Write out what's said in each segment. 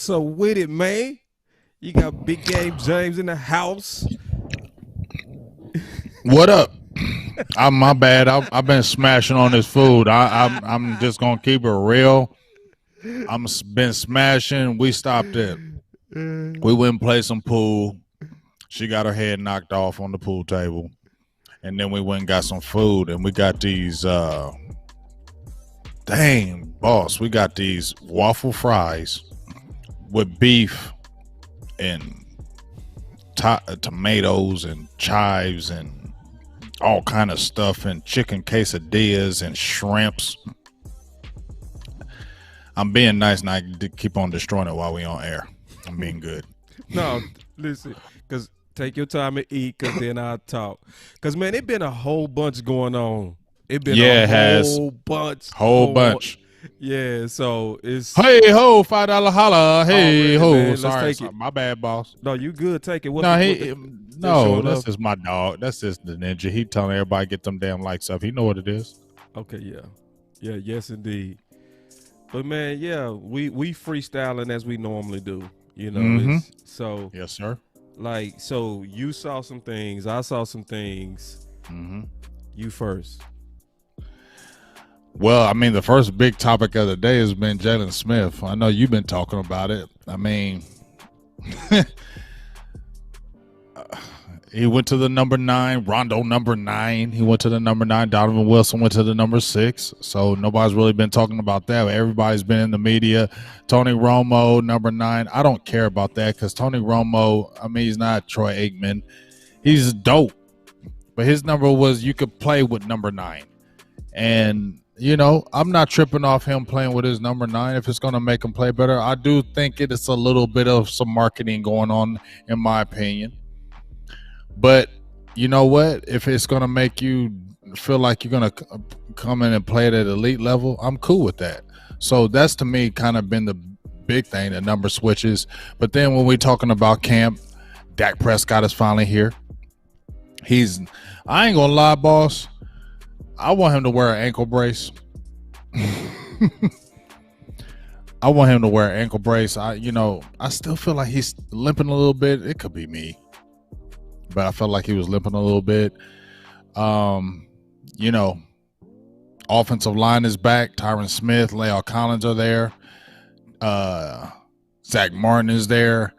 What's up with it, man? You got Big Game James in the house. What up? I'm my bad. I've been smashing on this food. I'm just gonna keep it real. Been smashing. We stopped it. We went and played some pool. She got her head knocked off on the pool table, and then we went and got some food. And we got these. Dang, boss, we got these waffle fries with beef and tomatoes and chives and all kind of stuff and chicken quesadillas and shrimps. I'm being nice and I keep on destroying it while we on air. I'm being good. No, listen, because take your time and eat, because then I'll talk. Because, man, it been a whole bunch going on. It been a whole bunch. Whole bunch. Yeah, so it's hey ho, $5 holla. Hey ho, man, sorry, my bad, boss. No, you good. Take it. That's just my dog. That's just the ninja. He telling everybody get them damn likes up. He know what it is. Okay, yeah, yes indeed. But man, yeah, we freestyling as we normally do. You know, so yes, sir. Like, so you saw some things, I saw some things. You first. Well, I mean, the first big topic of the day has been Jalen Smith. I know you've been talking about it. I mean, he went to the number 9, Rondo number 9. He went to the number 9. Donovan Wilson went to the number 6. So nobody's really been talking about that. Everybody's been in the media. Tony Romo, number 9. I don't care about that because Tony Romo, I mean, he's not Troy Aikman. He's dope. But his number was you could play with number 9. And you know, I'm not tripping off him playing with his number 9 if it's going to make him play better. I do think it's a little bit of some marketing going on, in my opinion. But you know what? If it's going to make you feel like you're going to come in and play at an elite level, I'm cool with that. So that's, to me, kind of been the big thing, the number switches. But then when we're talking about camp, Dak Prescott is finally here. I ain't going to lie, boss. I want him to wear an ankle brace. I want him to wear an ankle brace. I still feel like he's limping a little bit. It could be me, but I felt like he was limping a little bit. Offensive line is back. Tyron Smith, La'el Collins are there. Zach Martin is there.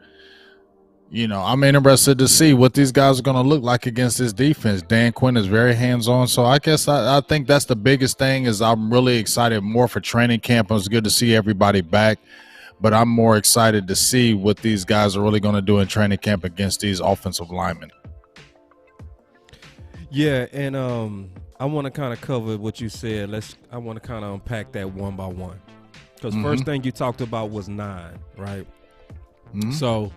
You know, I'm interested to see what these guys are going to look like against this defense. Dan Quinn is very hands-on. So I guess I think that's the biggest thing is I'm really excited more for training camp. It was good to see everybody back. But I'm more excited to see what these guys are really going to do in training camp against these offensive linemen. Yeah, and I want to kind of cover what you said. I want to kind of unpack that one by one. Because first thing you talked about was 9, right? So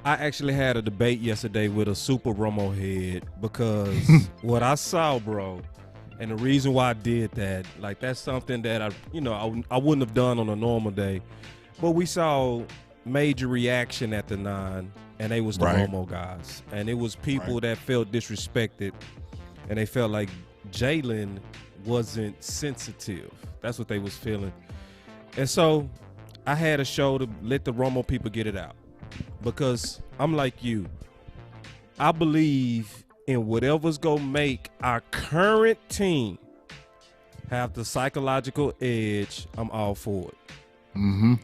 I actually had a debate yesterday with a super Romo head because what I saw, bro, and the reason why I did that, like that's something that I wouldn't have done on a normal day, but we saw major reaction at the 9, and they was the Romo guys, and it was people that felt disrespected, and they felt like Jalen wasn't sensitive. That's what they was feeling, and so I had a show to let the Romo people get it out. Because I'm like you. I believe in whatever's going to make our current team have the psychological edge. I'm all for it.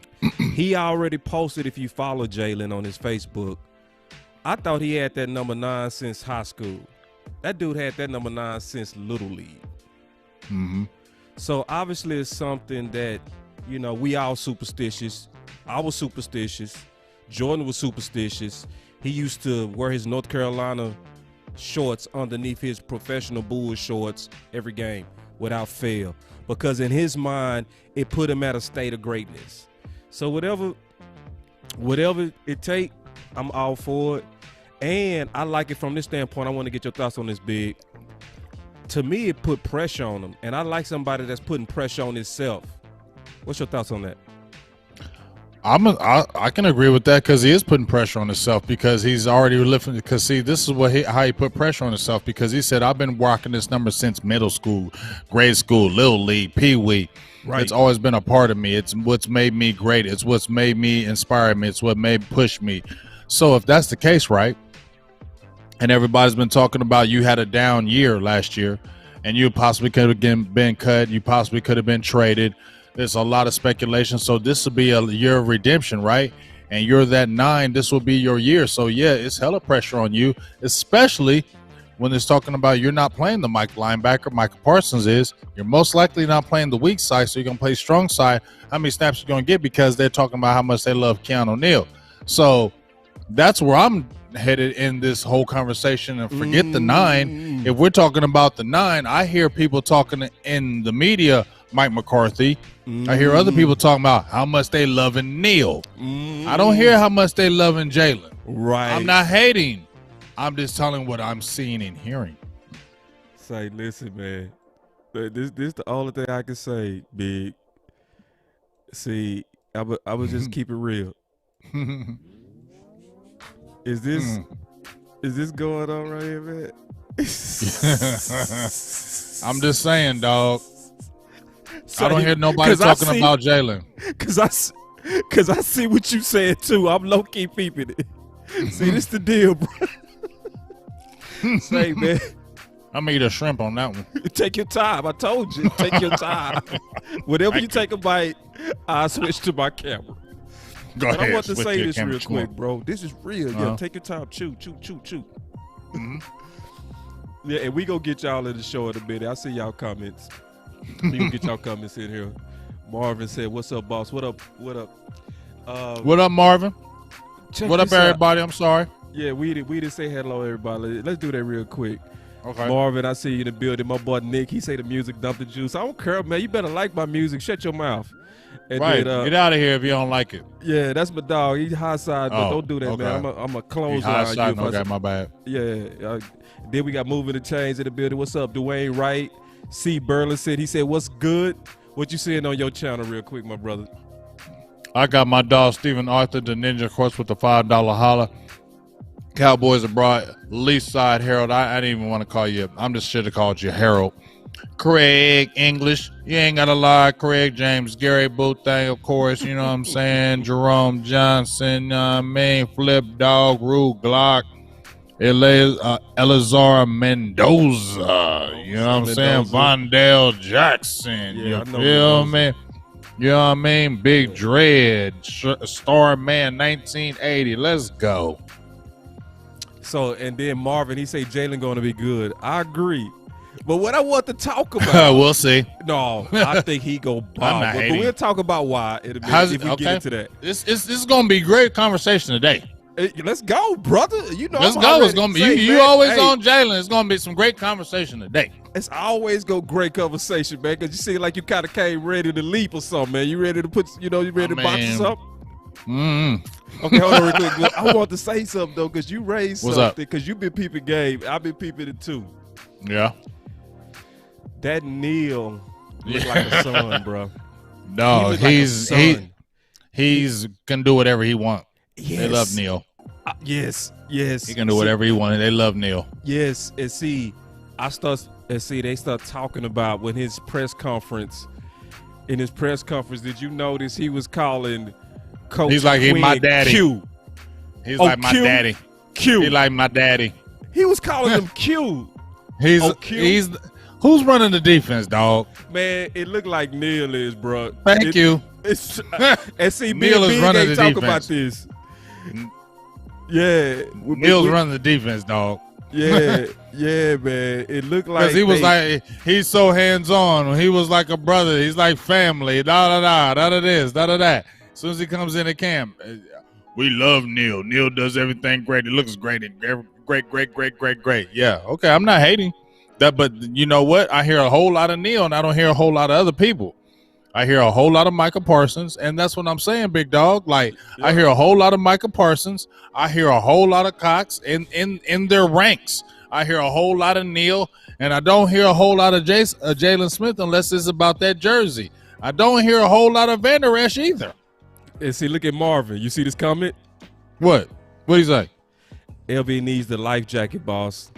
He already posted, if you follow Jalen on his Facebook, I thought he had that number 9 since high school. That dude had that number 9 since Little League. So obviously it's something that, we all superstitious. I was superstitious. Jordan was superstitious. He used to wear his North Carolina shorts underneath his professional Bulls shorts every game without fail, because in his mind, it put him at a state of greatness. So whatever it take, I'm all for it. And I like it from this standpoint. I want to get your thoughts on this, Big. To me, it put pressure on him, and I like somebody that's putting pressure on himself. What's your thoughts on that? I can agree with that because he is putting pressure on himself because he's already lifting. Because see, this is how he put pressure on himself because he said, "I've been rocking this number since middle school, grade school, little league, pee wee. Right. It's always been a part of me. It's what's made me great. It's what's made me inspire me. It's what made push me." So if that's the case, right? And everybody's been talking about you had a down year last year, and you possibly could have been cut. You possibly could have been traded. There's a lot of speculation. So this will be a year of redemption, right? And you're that 9. This will be your year. So, yeah, it's hella pressure on you, especially when it's talking about you're not playing the linebacker. Micah Parsons is. You're most likely not playing the weak side, so you're going to play strong side. How many snaps you're going to get because they're talking about how much they love Keanu Neal. So that's where I'm headed in this whole conversation. And forget the 9. If we're talking about the 9, I hear people talking in the media, Mike McCarthy. I hear other people talking about how much they loving Neal. I don't hear how much they loving Jalen. Right. I'm not hating. I'm just telling what I'm seeing and hearing. Say, listen, man. This the only thing I can say, Big. See, I would just keep it real. Is this going on right here, man? I'm just saying, dog. I don't hear nobody talking about Jalen. Cause I see what you said too. I'm low key peeping it. See, this the deal, bro. Say, man. I'm gonna eat a shrimp on that one. Take your time. I told you. Take your time. Whenever you take a bite, I switch to my camera. Go ahead. I want to say this real quick, bro. This is real. Uh-huh. Yo, take your time. Chew. Mm-hmm. Yeah, and we gonna get y'all in the show in a minute. I see y'all comments. We can get y'all comments in here. Marvin said, "What's up, boss? What up? What up? What up, Marvin? What up, everybody? I'm sorry. Yeah, we didn't say hello, everybody. Let's do that real quick. Okay. Marvin, I see you in the building. My boy Nick, he say the music dumped the juice. I don't care, man. You better like my music. Shut your mouth. And right. Then, get out of here if you don't like it. Yeah, that's my dog. He's high side, but don't do that, okay. Man. I'm a clothesline. Okay, my bad. Yeah. Then we got moving the chains in the building. What's up, Dwayne Wright? C. Burleson. He said, "What's good? What you seeing on your channel, real quick, my brother?" I got my dog Stephen Arthur, the Ninja Cross with the $5 holla. Cowboys abroad, Least Side Harold. I didn't even want to call you. I'm just should have called you Harold. Craig English. You ain't got to lie. Craig James, Gary Boothang, of course. You know what I'm saying? Jerome Johnson, Flip Dog, Rue Glock, Elazar Mendoza. You know what I'm saying? Vondell Jackson. Yeah, you feel me? You know what I mean? Big Dread, Starman 1980. Let's go. So, and then Marvin, he say Jalen going to be good. I agree. But what I want to talk about. We'll see. No, I think he go bomb. But we'll talk about why in a minute if we get into that. This is going to be great conversation today. Let's go, brother. You know, let's go. It's gonna be you always on Jalen. It's gonna be some great conversation today. It's always go great conversation, man. Cause you seem like you kind of came ready to leap or something, man. You ready to put, you ready to box us up? Okay, hold on real quick. Look, I want to say something though, cause you raised something. Cause you been peeping game. I've been peeping it too. Yeah. That Neal look like a son, bro. No, he's can do whatever he wants. Yes. They love Neal. Yes. He can do whatever he wanted. They love Neal. Yes, and they start talking about when his press conference. In his press conference, did you notice he was calling Coach? He's like, he's my daddy. Q. He's like my daddy. Q. He like my daddy. He was calling him Q. He's who's running the defense, dog? Man, it looked like Neal is, bro. Thank you. And see, Neal is running the talk defense. About this. Yeah, Neal's running the defense, dog. Yeah, man. It looked like because he's so hands on. He was like a brother. He's like family. Da this, da that. As soon as he comes in the camp, we love Neal. Neal does everything great. It looks great. Great. Yeah, okay. I'm not hating that, but you know what? I hear a whole lot of Neal, and I don't hear a whole lot of other people. I hear a whole lot of Micah Parsons, and that's what I'm saying, big dog. Like, yeah. I hear a whole lot of Micah Parsons. I hear a whole lot of Cox in their ranks. I hear a whole lot of Neal, and I don't hear a whole lot of Jalen Smith unless it's about that jersey. I don't hear a whole lot of Van Der Esch either. And see, look at Marvin. You see this comment? What? What do you say? LV needs the life jacket, boss.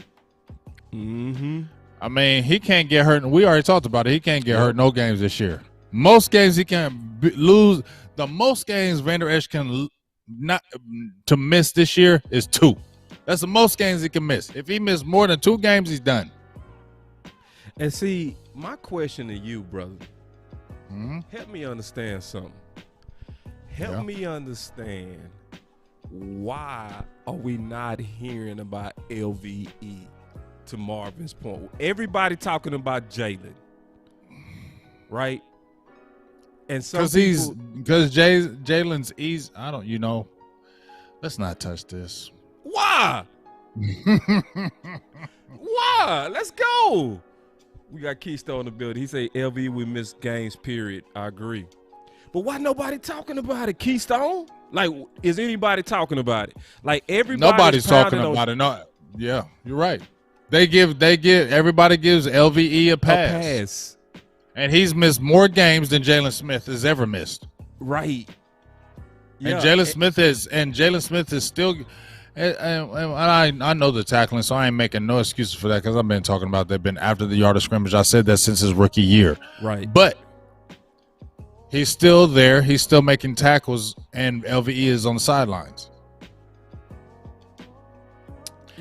Mm-hmm. I mean, he can't get hurt. We already talked about it. He can't get hurt no games this year. Most games he can lose. The most games Vander Esch can not to miss this year is 2. That's the most games he can miss. If he missed more than 2 games, he's done. And see, my question to you, brother, help me understand something. Help me understand, why are we not hearing about LVE? To Marvin's point, everybody talking about Jalen, right? And so because Jalen's easy. I don't, let's not touch this. Why? Why? Let's go. We got Keystone in the building. He say LV, we missed games, period. I agree. But why nobody talking about it, Keystone? Like, is anybody talking about it? Like, nobody's talking about it. No, yeah, you're right. Everybody gives LVE a pass. And he's missed more games than Jalen Smith has ever missed. Right. Yeah. And Jalen Smith is still, and I know the tackling, so I ain't making no excuses for that because I've been talking about that. Been after the yard of scrimmage. I said that since his rookie year. Right. But he's still there. He's still making tackles, and LVE is on the sidelines.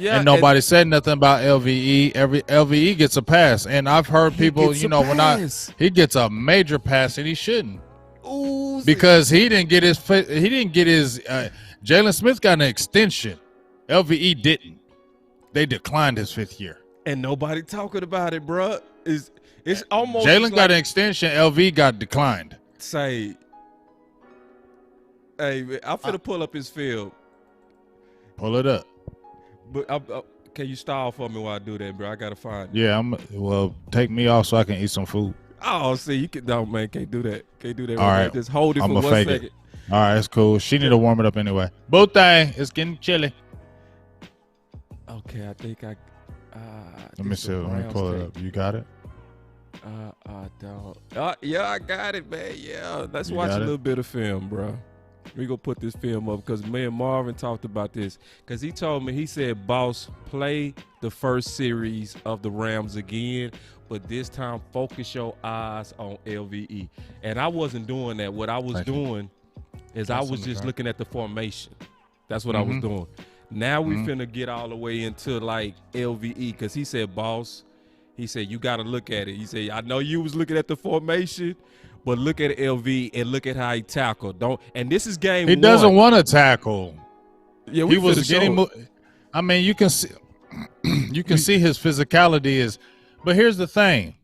Yeah, and nobody said nothing about LVE. LVE gets a pass, and I've heard people, he gets a major pass, and he shouldn't, because he didn't get his. Jalen Smith got an extension. LVE didn't. They declined his 5th year, and nobody talking about it, bro. It's almost Jalen got an extension. LV got declined. Say, hey, man, I'm finna pull up his film. Pull it up. But can you stall for me while I do that, bro? I gotta find it. Yeah, take me off so I can eat some food. Oh, see, you can. No, man, can't do that. Can't do that. All right, just hold it for 1 second. All right, it's cool. She need to warm it up anyway. Both thing, it's getting chilly. Okay, I think I. Let me see. Let me pull it up. You got it? I don't. Yeah, I got it, man. Yeah, let's watch a little bit of film, bro. We gonna put this film up because me and Marvin talked about this, because he told me, he said, boss, play the first series of the Rams again, but this time focus your eyes on LVE. And I wasn't doing that. What I was doing is I was just looking at the formation. That's what I was doing. Now we finna get all the way into like LVE, because he said, boss, he said, you got to look at it. He said, I know you was looking at the formation, but look at LV and look at how he tackled. And this is game 1. He doesn't want to tackle. Yeah, he was getting. I mean, you can see his physicality is. But here's the thing: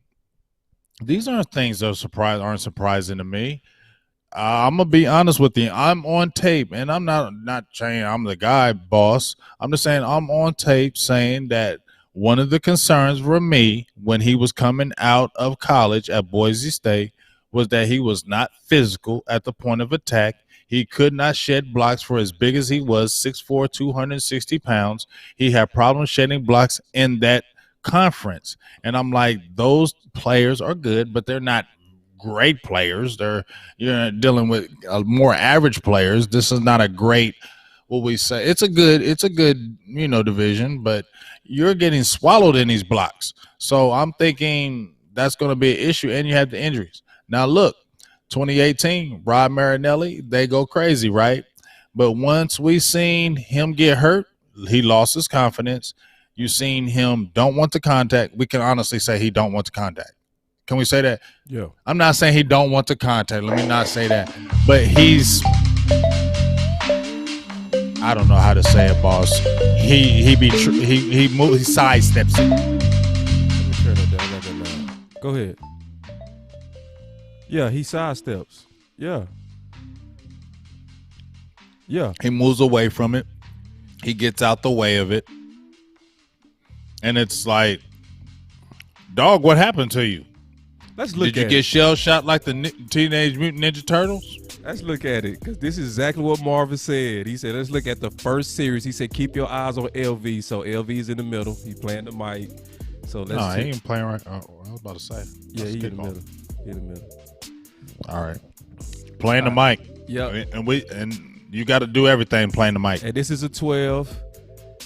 these aren't things that aren't surprising to me. I'm gonna be honest with you. I'm on tape, and I'm not saying I'm the guy, boss. I'm just saying I'm on tape saying that one of the concerns for me when he was coming out of college at Boise State was that he was not physical at the point of attack. He could not shed blocks for as big as he was, 6'4", 260 pounds. He had problems shedding blocks in that conference. And I'm like, those players are good, but they're not great players. You're dealing with more average players. This is not a great, what we say. It's a good, division, but you're getting swallowed in these blocks. So I'm thinking that's going to be an issue, and you have the injuries. Now, look, 2018, Rod Marinelli, they go crazy, right? But once we seen him get hurt, he lost his confidence. You seen him don't want to contact. We can honestly say he don't want to contact. Can we say that? Yeah. I'm not saying he don't want to contact. Let me not say that. But I don't know how to say it, boss. He sidesteps it. Let me turn it down. Go ahead. Yeah, he sidesteps. Yeah. He moves away from it. He gets out the way of it. And it's like, dog, what happened to you? Let's look at it. Did you get shell shot like the Teenage Mutant Ninja Turtles? Let's look at it, because this is exactly what Marvin said. He said, let's look at the first series. He said, keep your eyes on LV. So LV's in the middle. He's playing the mic. So let's he ain't playing right. Oh, I was about to say. Yeah, he in the middle. All right. Playing the mic. Yep. And you got to do everything playing the mic. And this is a 12.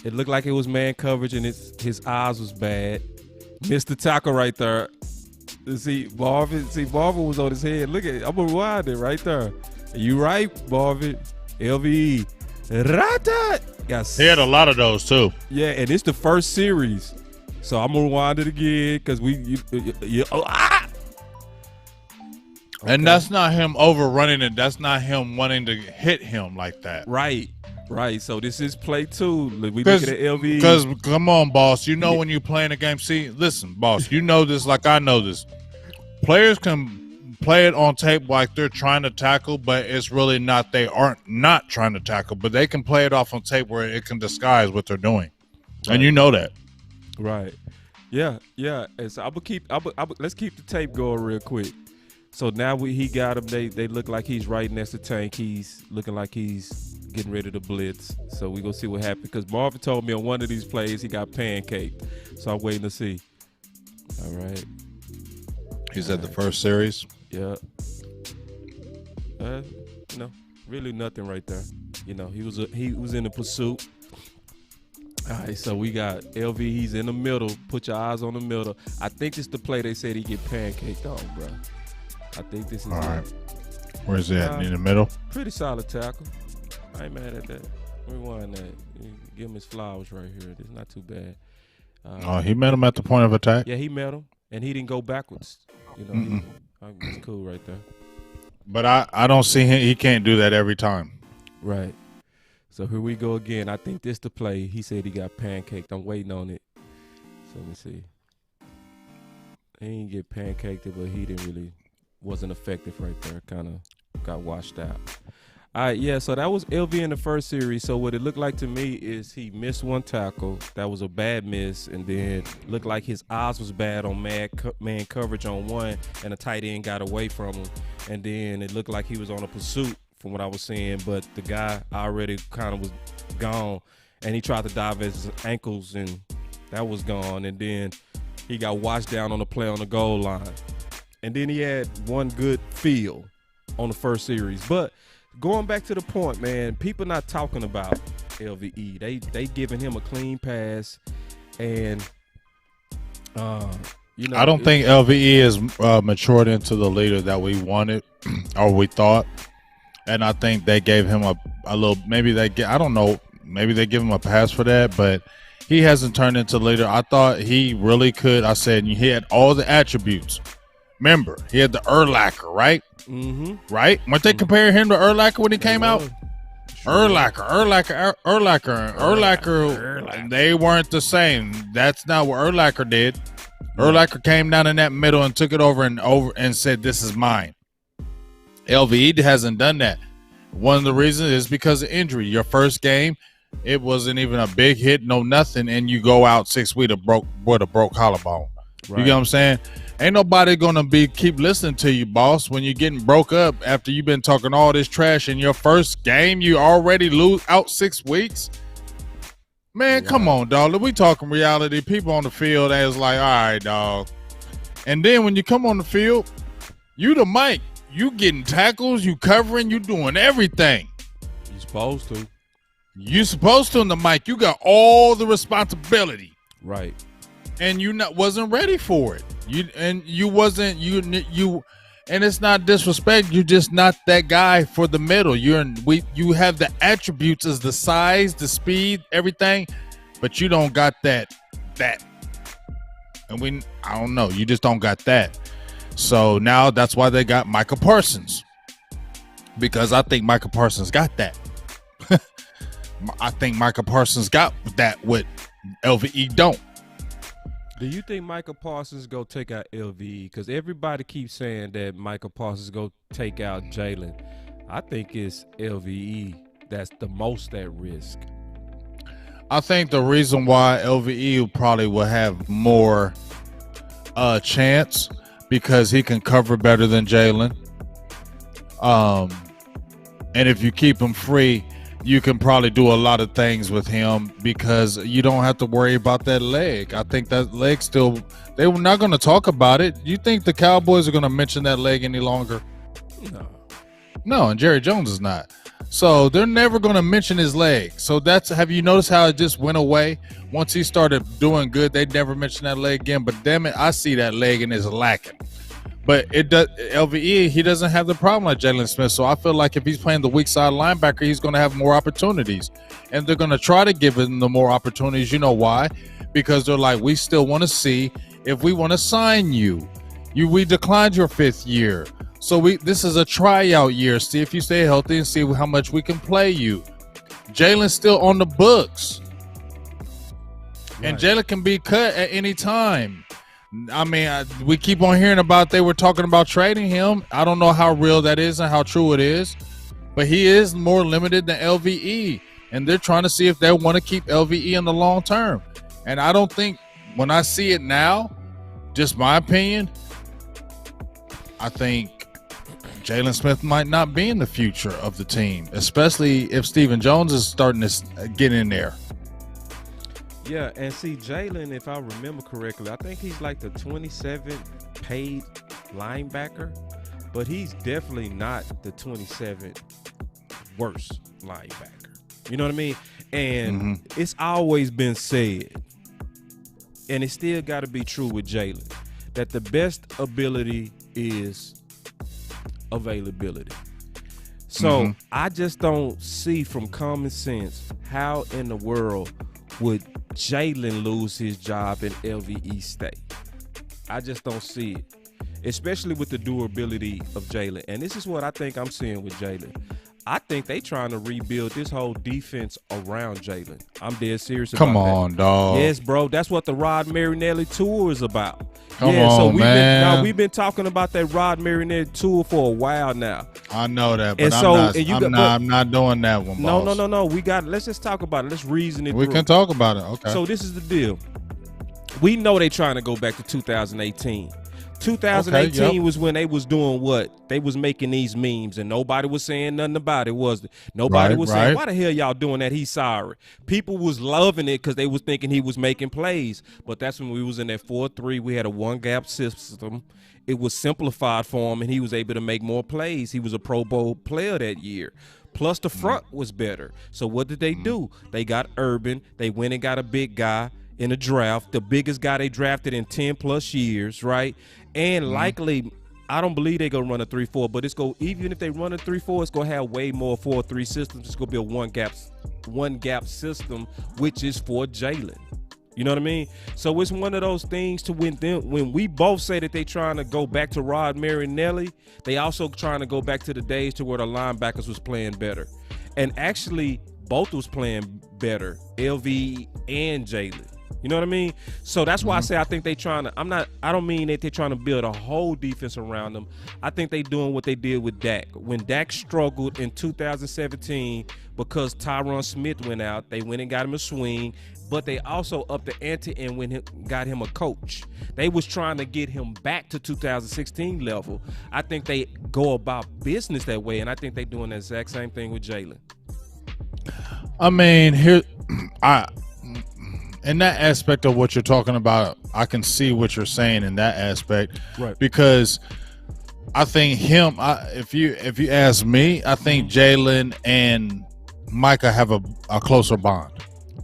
It looked like it was man coverage, and his eyes was bad. Missed the tackle right there. See, Marvin was on his head. Look at it. I'm going to rewind it right there. You right, Marvin. LVE. Rata. He had a lot of those, too. Yeah, and it's the first series. So I'm going to rewind it again because Okay. And that's not him overrunning it. That's not him wanting to hit him like that. Right. So this is play 2. We look at LVE. Because, come on, boss. You know when you're playing a game. See, listen, boss. You know this like I know this. Players can play it on tape like they're trying to tackle, but it's really not. They aren't not trying to tackle, but they can play it off on tape where it can disguise what they're doing. Right. And you know that. Right. Yeah. And so let's keep the tape going real quick. So now he got him. They look like he's right next to Tank. He's looking like he's getting ready to blitz. So we gonna see what happens. Because Marvin told me on one of these plays he got pancaked. So I'm waiting to see. All right. He's at the first series. Yeah. Really nothing right there. He was in the pursuit. All right, so we got LV. He's in the middle. Put your eyes on the middle. I think this is the play they said he get pancaked on, bro. I think this is all right. it. Where's it at? In the middle? Pretty solid tackle. I ain't mad at that. Rewind that. Give him his flowers right here. It's not too bad. He met him at the point of attack? Yeah, he met him, and he didn't go backwards. It's cool right there. But I don't see him. He can't do that every time. Right. So here we go again. I think this the play. He said he got pancaked. I'm waiting on it. So let me see. He didn't get pancaked, but he wasn't effective right there. Kind of got washed out. All right, yeah, so that was LV in the first series. So what it looked like to me is he missed one tackle. That was a bad miss. And then looked like his eyes was bad on man coverage on one, and the tight end got away from him. And then it looked like he was on a pursuit from what I was seeing, but the guy already kind of was gone. And he tried to dive at his ankles, and that was gone. And then he got washed down on the play on the goal line. And then he had one good feel on the first series. But going back to the point, man, people not talking about LVE. They giving him a clean pass, and I don't think LVE is matured into the leader that we wanted or we thought, and I think they gave him a little. I don't know. Maybe they give him a pass for that, but he hasn't turned into leader. I thought he really could. I said he had all the attributes. Remember, he had the Urlacher, right? Mm-hmm. Right? Weren't they comparing him to Urlacher when he came out? Sure. Urlacher. They weren't the same. That's not what Urlacher did. Urlacher came down in that middle and took it over and said, "This is mine." LVE hasn't done that. One of the reasons is because of injury. Your first game, it wasn't even a big hit, no nothing, and you go out 6 weeks with a broke collarbone. Right. You get what I'm saying? Ain't nobody gonna keep listening to you, boss, when you're getting broke up after you've been talking all this trash in your first game. You already lose out 6 weeks. Man, come on, dog. We talking reality. People on the field is like, all right, dog. And then when you come on the field, you the mic. You getting tackles, you covering, you doing everything. You supposed to. You supposed to on the mic. You got all the responsibility. Right. And you wasn't ready for it. And it's not disrespect. You're just not that guy for the middle. You have the attributes as the size, the speed, everything, but you don't got that. And I don't know. You just don't got that. So now that's why they got Micah Parsons, because I think Micah Parsons got that. I think Micah Parsons got that what LVE don't. Do you think Micah Parsons go take out LVE? Because everybody keeps saying that Micah Parsons go take out Jalen. I think it's LVE that's the most at risk. I think the reason why LVE probably will have more chance because he can cover better than Jalen. And if you keep him free, you can probably do a lot of things with him because you don't have to worry about that leg. I think that leg they were not going to talk about it. You think the Cowboys are going to mention that leg any longer? No. No, and Jerry Jones is not. So they're never going to mention his leg. So have you noticed how it just went away? Once he started doing good, they never mentioned that leg again. But damn it, I see that leg and it's lacking. But it does. LVE, he doesn't have the problem like Jalen Smith. So I feel like if he's playing the weak side linebacker, he's going to have more opportunities. And they're going to try to give him the more opportunities. You know why? Because they're like, we still want to see if we want to sign you. We declined your 5th year. So this is a tryout year. See if you stay healthy and see how much we can play you. Jalen's still on the books. Right. And Jalen can be cut at any time. I mean, we keep on hearing about they were talking about trading him. I don't know how real that is and how true it is. But he is more limited than LVE. And they're trying to see if they want to keep LVE in the long term. And I don't think, when I see it now, just my opinion, I think Jalen Smith might not be in the future of the team, especially if Stephen Jones is starting to get in there. Yeah, and see, Jalen, if I remember correctly, I think he's like the 27th paid linebacker, but he's definitely not the 27th worst linebacker. You know what I mean? And it's always been said, and it still got to be true with Jalen, that the best ability is availability. So I just don't see from common sense how in the world would Jalen lose his job in LVE stay. I just don't see it, especially with the durability of Jalen. And this is what I think I'm seeing with Jalen. I think they trying to rebuild this whole defense around Jalen. I'm dead serious about that. Come on, dog. Yes, bro. That's what the Rod Marinelli tour is about. Come on, man. We've been talking about that Rod Marinelli tour for a while now. I know that, but I'm not doing that one, boss. No. Let's just talk about it. Let's reason it through. We can talk about it. Okay. So this is the deal. We know they trying to go back to 2018. 2018 was when they was doing what? They was making these memes and nobody was saying nothing about it, was it? Nobody was saying, why the hell y'all doing that? He's sorry. People was loving it because they was thinking he was making plays. But that's when we was in that 4-3. We had a one-gap system. It was simplified for him, and he was able to make more plays. He was a Pro Bowl player that year. Plus, the front was better. So what did they do? They got Urban. They went and got a big guy in a draft, the biggest guy they drafted in 10-plus years, right? And likely, I don't believe they're going to run a 3-4, but even if they run a 3-4, it's going to have way more 4-3 systems. It's going to be a one-gap system, which is for Jalen. You know what I mean? So it's one of those things to when we both say that they trying to go back to Rod Marinelli, they also trying to go back to the days to where the linebackers was playing better. And actually, both was playing better, LV and Jalen. You know what I mean? So that's why I say I think they trying to. I don't mean that they're trying to build a whole defense around them. I think they doing what they did with Dak. When Dak struggled in 2017 because Tyron Smith went out, they went and got him a swing, but they also upped the ante and got him a coach. They was trying to get him back to 2016 level. I think they go about business that way, and I think they doing the exact same thing with Jalen. I mean, in that aspect of what you're talking about, I can see what you're saying in that aspect, right? Because I think if you ask me, I think Jalen and Micah have a closer bond.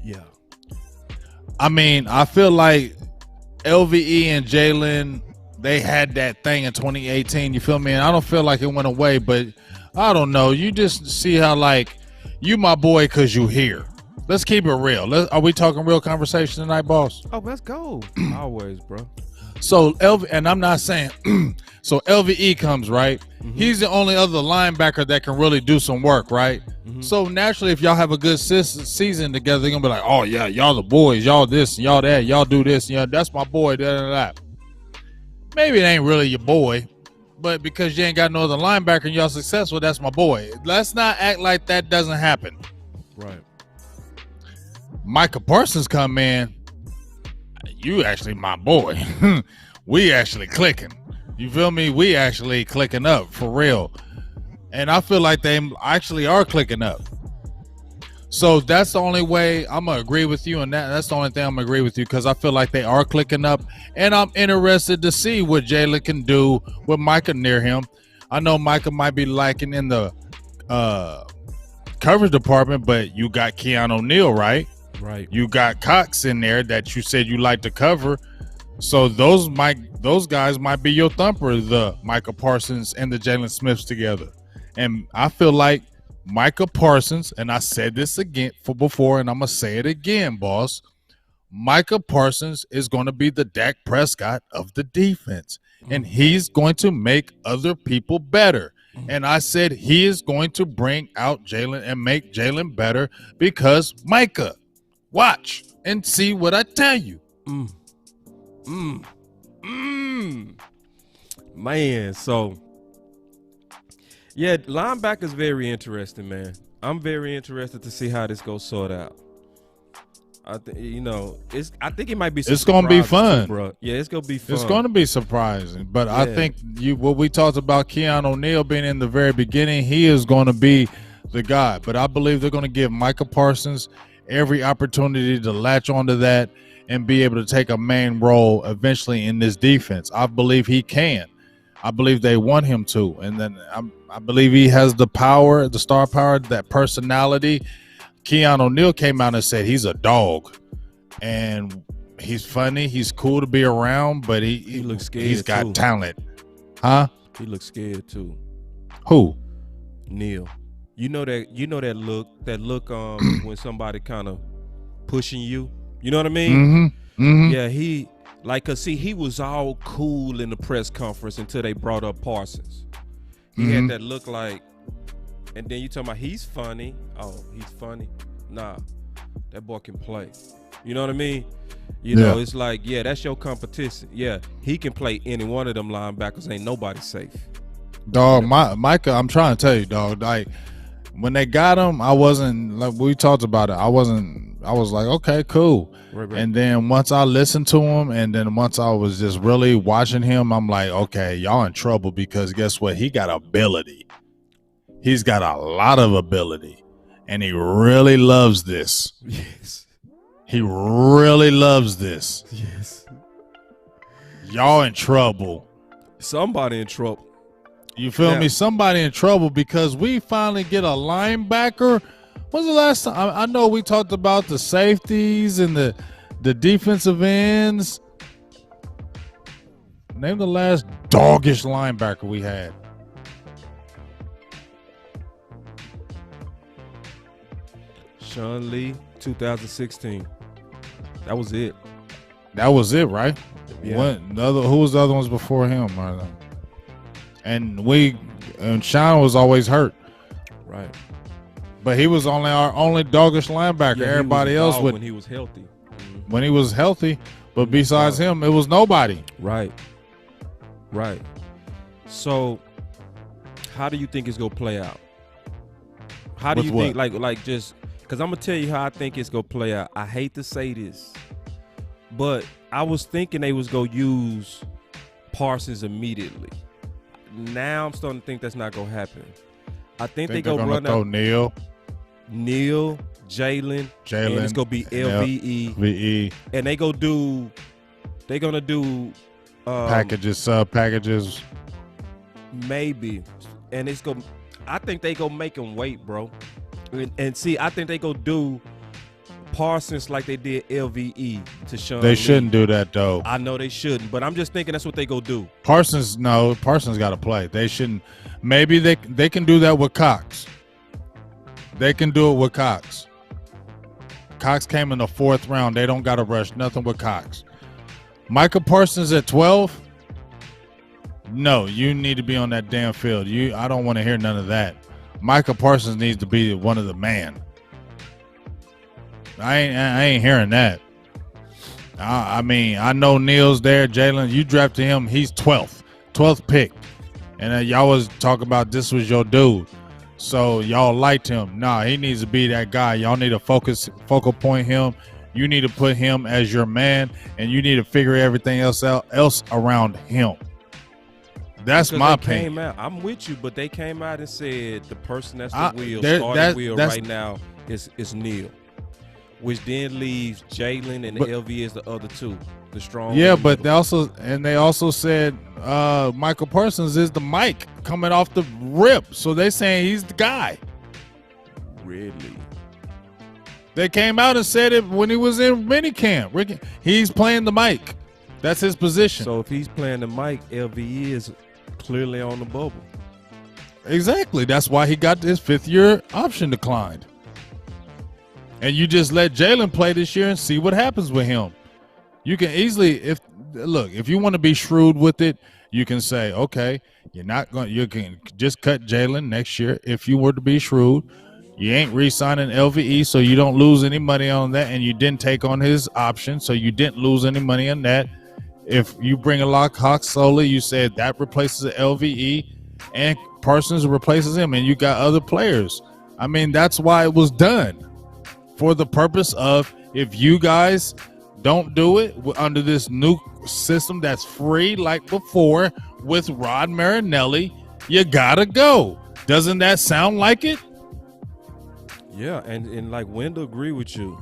Yeah. I mean, I feel like LVE and Jalen, they had that thing in 2018. You feel me? And I don't feel like it went away, but I don't know. You just see how like you my boy because you here. Let's keep it real. Are we talking real conversation tonight, boss? Oh, let's go. Always, bro. So and I'm not saying so LVE comes, right? He's the only other linebacker that can really do some work, right? So naturally, if y'all have a good season together, they're gonna be like, oh yeah, y'all the boys, y'all this, y'all that, y'all do this, yeah, that's my boy, that. Maybe it ain't really your boy, but because you ain't got no other linebacker and y'all successful, that's my boy. Let's not act like that doesn't happen. Right. Micah Parsons come in, you actually my boy. We actually clicking. You feel me? We actually clicking up for real. And I feel like they actually are clicking up. So that's the only way I'm going to agree with you. And that's the only thing I'm going to agree with you because I feel like they are clicking up. And I'm interested to see what Jalen can do with Micah near him. I know Micah might be lacking in the coverage department, but you got Keanu O'Neal, right? Right. You got Cox in there that you said you like to cover. So those guys might be your thumper, the Micah Parsons and the Jalen Smiths together. And I feel like Micah Parsons, and I said this again before, and I'm going to say it again, boss. Micah Parsons is going to be the Dak Prescott of the defense, and he's going to make other people better. And I said he is going to bring out Jalen and make Jalen better because Micah, watch and see what I tell you. Man, so yeah, linebacker's very interesting, man. I'm very interested to see how this goes sort out. I think I think it might be. It's gonna be fun, bro. Yeah, it's gonna be fun. It's gonna be surprising, but yeah. I think what we talked about Keanu O'Neal being in the very beginning, he is going to be the guy. But I believe they're going to give Micah Parsons every opportunity to latch onto that and be able to take a main role eventually in this defense. I believe he can. I believe they want him to, and then I believe he has the power, the star power, that personality. Keanu O'Neal came out and said he's a dog, and he's funny. He's cool to be around, but he looks scared. He's got talent, huh? He looks scared too. Who? Neil. You know that look. That look when somebody kind of pushing you. You know what I mean? Yeah. He he was all cool in the press conference until they brought up Parsons. He had that look like. And then you talking about he's funny. Oh, he's funny. Nah, that boy can play. You know what I mean? You know, it's like, yeah, that's your competition. Yeah, he can play any one of them linebackers. Ain't nobody safe. Dog, Micah, I'm trying to tell you, dog. Like when they got him, I wasn't like we talked about it. I was like, okay, cool. Right. And then once I listened to him, and then once I was just really watching him, I'm like, okay, y'all in trouble because guess what? He got ability. He's got a lot of ability, and he really loves this. Yes. He really loves this. Yes. Y'all in trouble. Somebody in trouble. You feel me? Somebody in trouble because we finally get a linebacker. When's the last time? I know we talked about the safeties and the defensive ends. Name the last doggish linebacker we had. Sean Lee, 2016. That was it. That was it, right? Yeah. Who was the other ones before him? And Sean was always hurt. Right. But he was our only doggish linebacker. Yeah, everybody else when he was healthy. When he was healthy, but besides him, it was nobody. Right. Right. So, how do you think it's gonna play out? How do you think, like just? Because I'm going to tell you how I think it's going to play out. I hate to say this, but I was thinking they was going to use Parsons immediately. Now I'm starting to think that's not going to happen. I think they're going to run out Neil, Jalen, and it's going to be LVE. And they're going to do packages, sub packages. Maybe. And it's going to, I think they going to make them wait, bro. And see, I think they go do Parsons like they did LVE to Sean They Lee. shouldn't do that, though. I know they shouldn't, but I'm just thinking that's what they go do. Parsons got to play. They shouldn't. Maybe they can do that with Cox. They can do it with Cox. Cox came in the 4th round. They don't got to rush nothing with Cox. Micah Parsons at 12? No, you need to be on that damn field. I don't want to hear none of that. Micah Parsons needs to be one of the man. I ain't hearing that. I mean, I know Neil's there. Jalen, you drafted him. He's 12th pick. And y'all was talking about this was your dude. So y'all liked him. Nah, he needs to be that guy. Y'all need to focal point him. You need to put him as your man, and you need to figure everything else around him. That's my opinion. I'm with you, but they came out and said the person that's the wheel, starting wheel right now is Neil. which then leaves Jalen and LV as the other two, the strong. Yeah, but they also said Micah Parsons is the Mike coming off the rip, so they saying he's the guy. Really? They came out and said it when he was in minicamp. He's playing the Mike. That's his position. So if he's playing the Mike, LVE is clearly on the bubble. Exactly. That's why he got his 5th-year option declined. And you just let Jalen play this year and see what happens with him. You can easily, if you want to be shrewd with it, you can say, okay, you can just cut Jalen next year. If you were to be shrewd, you ain't re-signing LVE, so you don't lose any money on that, and you didn't take on his option, so you didn't lose any money on that. If you bring a Lockhawk solely, you said that replaces LVE, and Parsons replaces him, and you got other players. I mean, that's why it was done, for the purpose of, if you guys don't do it under this new system that's free like before with Rod Marinelli, you gotta go. Doesn't that sound like it? Yeah, and like Wendell agree with you.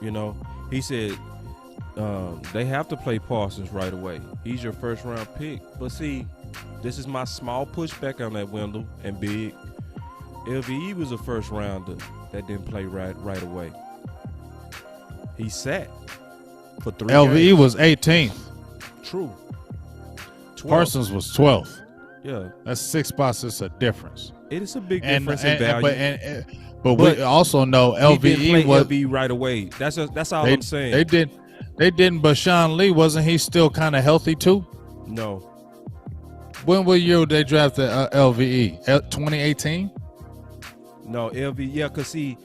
You know, he said they have to play Parsons right away. He's your first-round pick. But see, this is my small pushback on that, Wendell and Big. LVE was a first-rounder that didn't play right away. He sat for 3 LVE games. was 18th. True. 12th. Parsons was 12th. Yeah. That's 6 spots. It's a difference. It is a big difference in value. But we also know LVE was LVE right away. That's all I'm saying. They didn't. But Sean Lee, wasn't he still kind of healthy too? No. When what year they drafted LVE? 2018. No, LV. Yeah, cause see,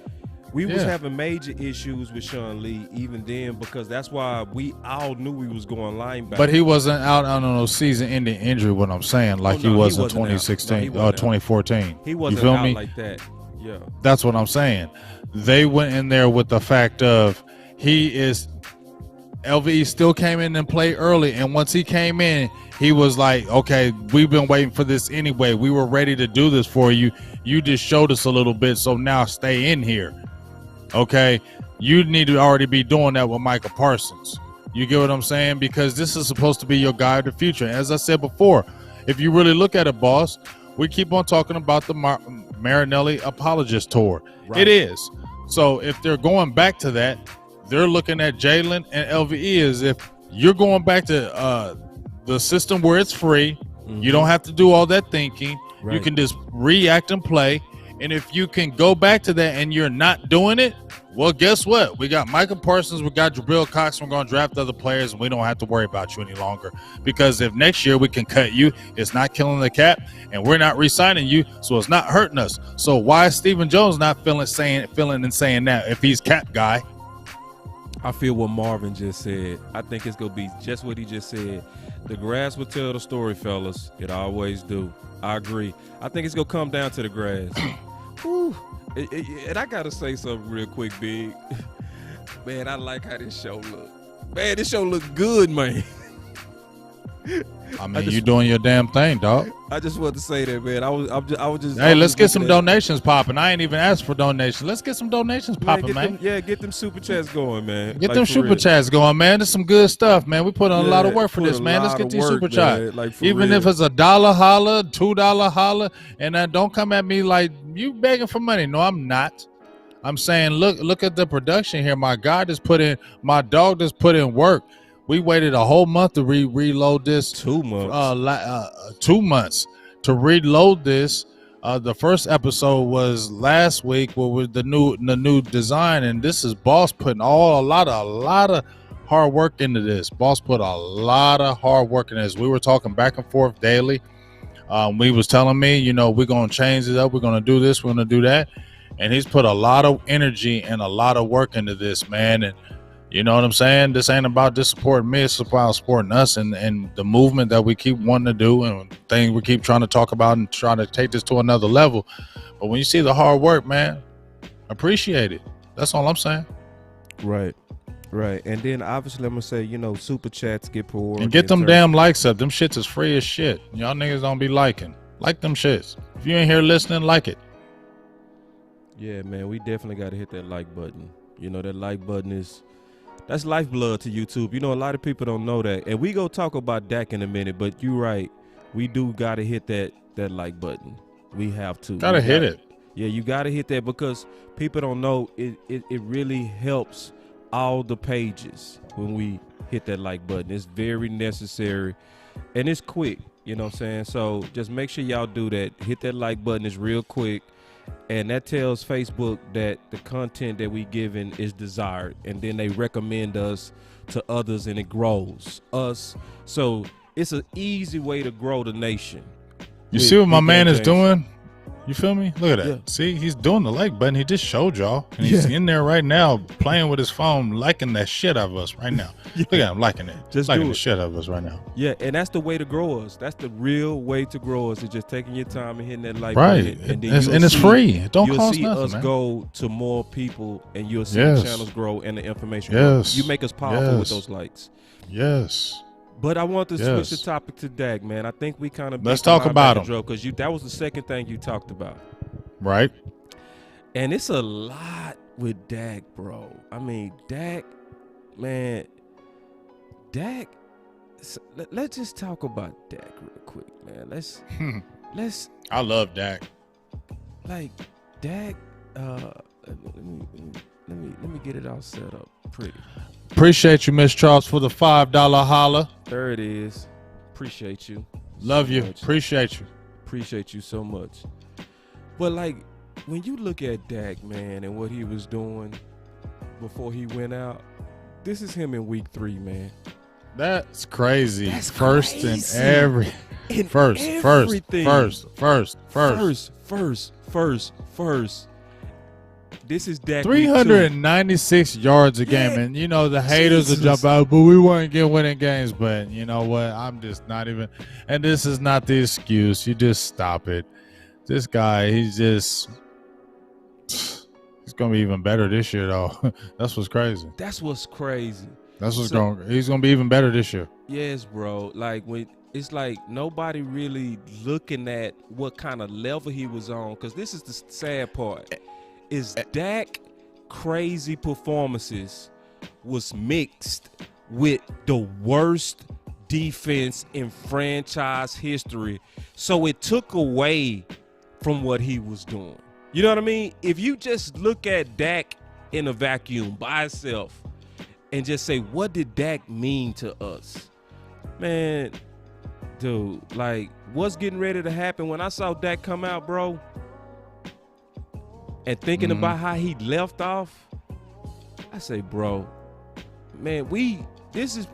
we was having major issues with Sean Lee even then, because that's why we all knew we was going linebacker. But he wasn't out on no season-ending injury. What I'm saying, like he was in 2016 or 2014. He wasn't you feel out me? like that. Yeah, that's what I'm saying. They went in there with the fact of LVE still came in and played early, and once he came in, he was like, okay, we've been waiting for this anyway. We were ready to do this for you. You just showed us a little bit, so now stay in here. Okay, you need to already be doing that with Micah Parsons. You get what I'm saying? Because this is supposed to be your guy of the future. As I said before, if you really look at it, boss, we keep on talking about the Marinelli Apologist Tour. Right. It is. So if they're going back to that, they're looking at Jalen and LVE as if you're going back to the system where it's free. Mm-hmm. You don't have to do all that thinking. Right. You can just react and play. And if you can go back to that and you're not doing it, well, guess what? We got Micah Parsons, we got Jabril Cox, we're going to draft other players, and we don't have to worry about you any longer. Because if next year we can cut you, it's not killing the cap, and we're not re-signing you, so it's not hurting us. So why is Stephen Jones not feeling and saying that if he's cap guy? I feel what Marvin just said. I think it's going to be just what he just said. The grass will tell the story, fellas. It always do. I agree. I think it's going to come down to the grass. Whew. And I got to say something real quick, Big. Man, I like how this show look. Man, this show look good, man. I mean, you doing your damn thing, dog. I just wanted to say that, man. I was just. Hey, let's get some donations popping. I ain't even asked for donations. Let's get some donations popping, man. Get them super chats going, man. Get them super chats going, man. There's some good stuff, man. We put in a lot of work for this, man. Let's get these super chats. Even if it's $1 holla, $2 holla, and don't come at me like you begging for money. No, I'm not. I'm saying, look at the production here. My dog just put in work. We waited a whole month to reload this. 2 months. 2 months to reload this. The first episode was last week with the new design, and this is Boss putting a lot of hard work into this. Boss put a lot of hard work in this. We were talking back and forth daily. We was telling me, we're gonna change it up. We're gonna do this. We're gonna do that, and he's put a lot of energy and a lot of work into this, man. And you know what I'm saying? This ain't about just supporting me. It's about supporting us and the movement that we keep wanting to do and things we keep trying to talk about and trying to take this to another level. But when you see the hard work, man, appreciate it. That's all I'm saying. Right. And then obviously I'm going to say, super chats get poured. And get them damn likes up. Them shits is free as shit. Y'all niggas don't be liking. Like them shits. If you ain't here listening, like it. Yeah, man, we definitely got to hit that like button. You know, that like button that's lifeblood to YouTube. You know, a lot of people don't know that. And we go talk about Dak in a minute, but you're right. We do got to hit that like button. We have to. Gotta hit it. Yeah, you got to hit that because people don't know it really helps all the pages when we hit that like button. It's very necessary and it's quick. You know what I'm saying? So just make sure y'all do that. Hit that like button. It's real quick. And that tells Facebook that the content that we giving is desired. And then they recommend us to others and it grows us. So it's an easy way to grow the nation. You see what my man is doing? You feel me? Look at that. Yeah. See, he's doing the like button. He just showed y'all. And he's in there right now playing with his phone, liking that shit out of us right now. Look at him liking it. Just liking the shit out of us right now. Yeah, and that's the way to grow us. That's the real way to grow us is just taking your time and hitting that like button. And it's free. It don't cost nothing, you'll see us go to more people and you'll see the channels grow and the information grow. You make us powerful with those likes. Yes. But I want to switch the topic to Dak, man. I think we kind of let's talk about him because that was the second thing you talked about, right? And it's a lot with Dak, bro. I mean, Dak, man, Dak. Let's just talk about Dak real quick, man. Let's. I love Dak. Like Dak. Let me get it all set up pretty. Appreciate you, Miss Charles, for the $5 holler. There it is. Appreciate you. Love you. Appreciate you. Appreciate you so much. But like when you look at Dak, man, and what he was doing before he went out, this is him in week 3, man. That's crazy. That's first crazy. in every first. This is Dak. 396 yards a game, and you know the haters will jump out, but we weren't getting winning games. But you know what? I'm just not even. And this is not the excuse. You just stop it. This guy, he's gonna be even better this year, though. That's what's crazy. That's what's crazy. He's gonna be even better this year. Yes, bro. Like it's like nobody really looking at what kind of level he was on, because this is the sad part. Is Dak crazy performances was mixed with the worst defense in franchise history. So it took away from what he was doing. You know what I mean? If you just look at Dak in a vacuum by itself and just say, what did Dak mean to us? Man, dude, like what's getting ready to happen when I saw Dak come out, bro? And thinking about how he left off, I say, bro, man, this is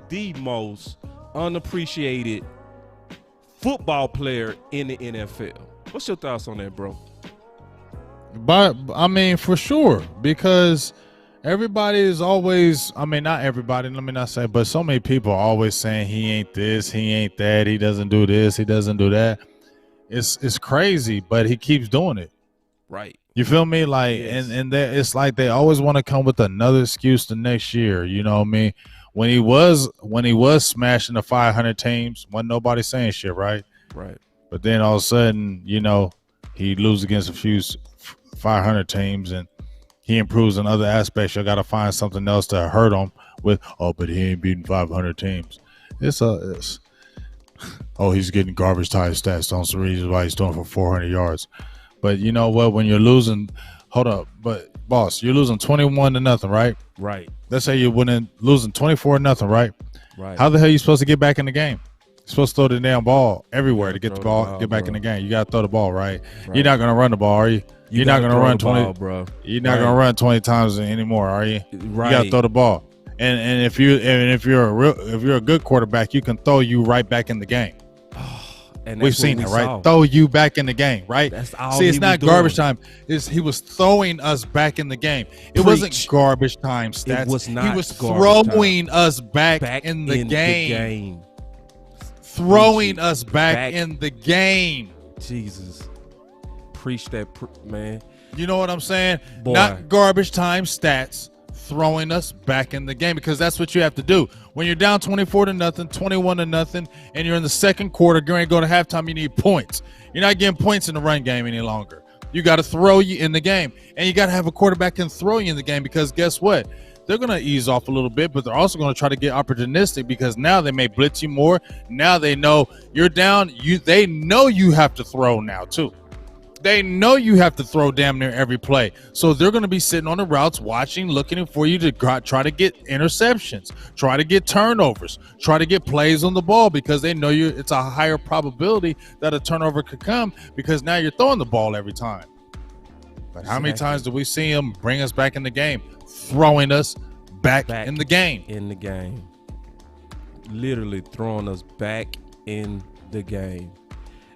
the most unappreciated football player in the NFL. What's your thoughts on that, bro? But I mean, for sure, because everybody is always, I mean, not everybody, let me not say, but so many people are always saying he ain't this, he ain't that, he doesn't do this, he doesn't do that. It's crazy, but he keeps doing it. Right. You feel me? Like, yes. and it's like they always want to come with another excuse the next year. You know what I mean? When he was smashing the 500 teams, wasn't nobody saying shit, right? Right. But then all of a sudden, you know, he loses against a few 500 teams and he improves in other aspects. You got to find something else to hurt him with. Oh, but he ain't beating 500 teams. He's getting garbage time stats. That's the reason why he's doing for 400 yards. But you know what? When you're losing, hold up. But boss, you're losing 21-0, right? Right. Let's say you're losing 24-0, right? Right. How the hell are you supposed to get back in the game? You're supposed to throw the damn ball everywhere to get the ball, get back in the game. You got to throw the ball, right? You're not gonna run the ball, are you? You're not gonna run 20, bro. You're not gonna run 20 times anymore, are you? Right. You got to throw the ball. And if you're a good quarterback, you can throw you right back in the game. And we've seen it, right? Throw you back in the game, right? That's all. See, it's not garbage time. He was throwing us back in the game. It wasn't garbage time stats. It was not. He was throwing us back in the game. Throwing us back in the game. Jesus. Preach that, man. You know what I'm saying? Boy. Not garbage time stats. Throwing us back in the game, because that's what you have to do. When you're down 24-0, 21-0, and you're in the second quarter, going to go to halftime, you need points. You're not getting points in the run game any longer. You got to throw you in the game, and you got to have a quarterback can throw you in the game because guess what? They're going to ease off a little bit, but they're also going to try to get opportunistic because now they may blitz you more. Now they know you're down. They know you have to throw now too. They know you have to throw damn near every play. So they're going to be sitting on the routes watching, looking for you to try to get interceptions, try to get turnovers, try to get plays on the ball because they know it's a higher probability that a turnover could come because now you're throwing the ball every time. But how many times do we see them bring us back in the game? Throwing us back in the game. In the game. Literally throwing us back in the game.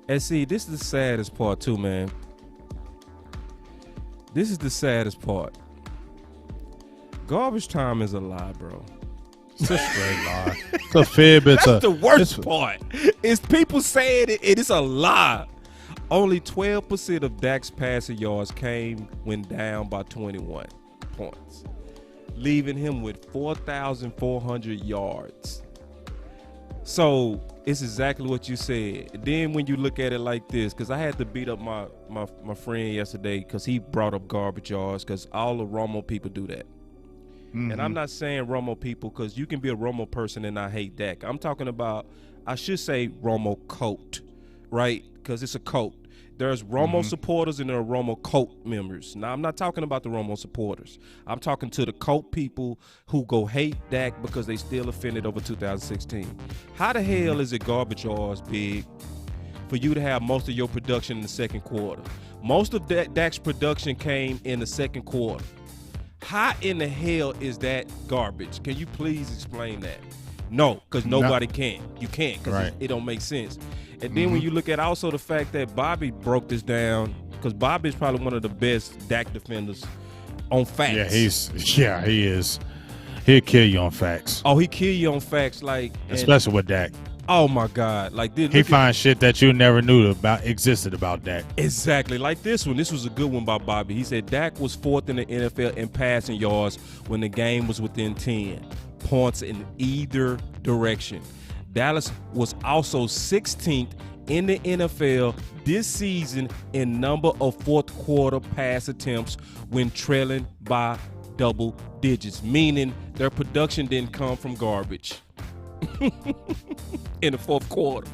And see, this is the saddest part too, man. This is the saddest part. Garbage time is a lie, bro. It's a straight lie. It's a fib. That's the worst part. It's people saying it is a lie. Only 12% of Dak's passing yards came when down by 21 points, leaving him with 4,400 yards. So it's exactly what you said. Then when you look at it like this, because I had to beat up my friend yesterday because he brought up garbage yards because all the Romo people do that. Mm-hmm. And I'm not saying Romo people because you can be a Romo person and not hate Dak. I'm talking about, I should say Romo coat, right? Because it's a coat. There's Romo supporters and there are Romo cult members. Now, I'm not talking about the Romo supporters. I'm talking to the cult people who go hate Dak because they still offended over 2016. How the hell is it garbage yards big for you to have most of your production in the second quarter? Most of Dak's production came in the second quarter. How in the hell is that garbage? Can you please explain that? No, because nobody can. You can't because it don't make sense. And then when you look at also the fact that Bobby broke this down, because Bobby is probably one of the best Dak defenders on facts. Yeah, he is. He'll kill you on facts. Oh, he kill you on facts, like especially with Dak. Oh my God, like this. He finds shit that you never knew existed about Dak. Exactly, like this one. This was a good one by Bobby. He said Dak was fourth in the NFL in passing yards when the game was within 10 points in either direction. Dallas was also 16th in the NFL this season in number of fourth quarter pass attempts when trailing by double digits, meaning their production didn't come from garbage in the fourth quarter.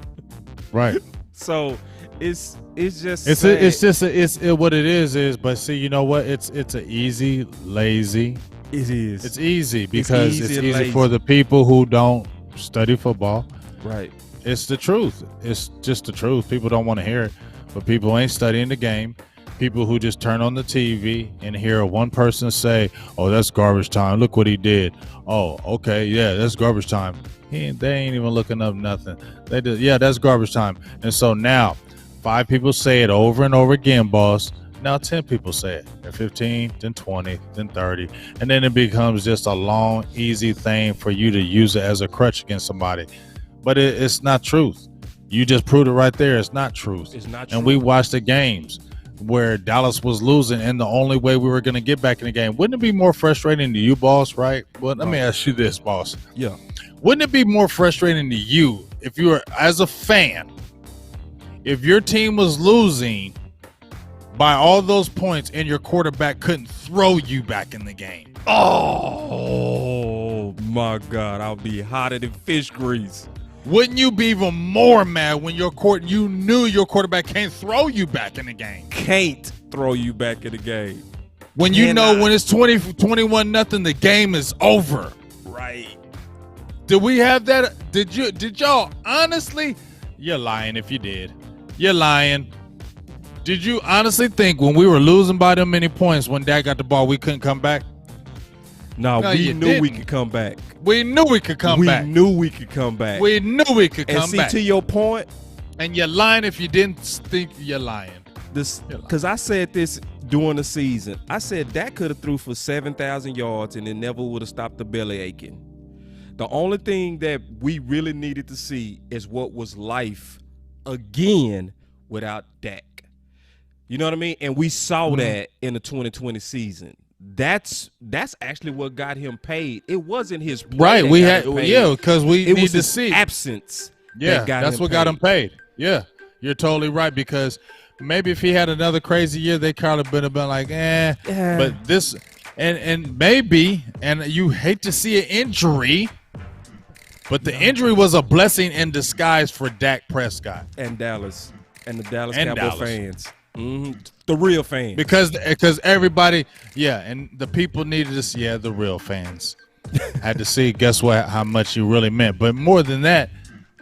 Right. So it's just what it is. But see, you know what? It's an easy, lazy. It is. It's easy because it's easy for the people who don't study football. Right. It's the truth. It's just the truth. People don't want to hear it, but people ain't studying the game. People who just turn on the TV and hear one person say, "Oh, that's garbage time. Look what he did." Oh, okay, yeah, that's garbage time. They ain't even looking up nothing. They just, yeah, that's garbage time. And so now, 5 people say it over and over again, boss. Now 10 people say it. Then 15, then 20, then 30. And then it becomes just a long, easy thing for you to use it as a crutch against somebody. But it's not truth. You just proved it right there. It's not truth. It's not true. And we watched the games where Dallas was losing, and the only way we were going to get back in the game. Wouldn't it be more frustrating to you, boss, right? Well, let me ask you this, boss. Yeah. Wouldn't it be more frustrating to you if you were, as a fan, if your team was losing by all those points and your quarterback couldn't throw you back in the game? Oh, my God. I'll be hotter than fish grease. Wouldn't you be even more mad when you knew your quarterback can't throw you back in the game? Can't throw you back in the game. When you know when it's 21-0, the game is over. Right. Did we have that? Did y'all honestly? You're lying if you did. You're lying. Did you honestly think when we were losing by them many points when Dak got the ball, we couldn't come back? No, we knew we could come back. We knew we could come back. We knew we could come back. We knew we could come back. And see, to your point. And you're lying if you didn't think you're lying. Because I said this during the season. I said Dak could have threw for 7,000 yards and it never would have stopped the belly aching. The only thing that we really needed to see is what was life again without Dak. You know what I mean? And we saw that in the 2020 season. That's actually what got him paid. It wasn't his play. Right. We had because we need to see absence. Yeah, that's what got him paid. Yeah, you're totally right because maybe if he had another crazy year, they kind of been like, eh. Yeah. But this, and maybe, and you hate to see an injury, but the injury was a blessing in disguise for Dak Prescott and Dallas and the Dallas Cowboys fans. Mm-hmm. The real fans. Because everybody, and the people needed to see, the real fans had to see, guess what, how much he really meant. But more than that,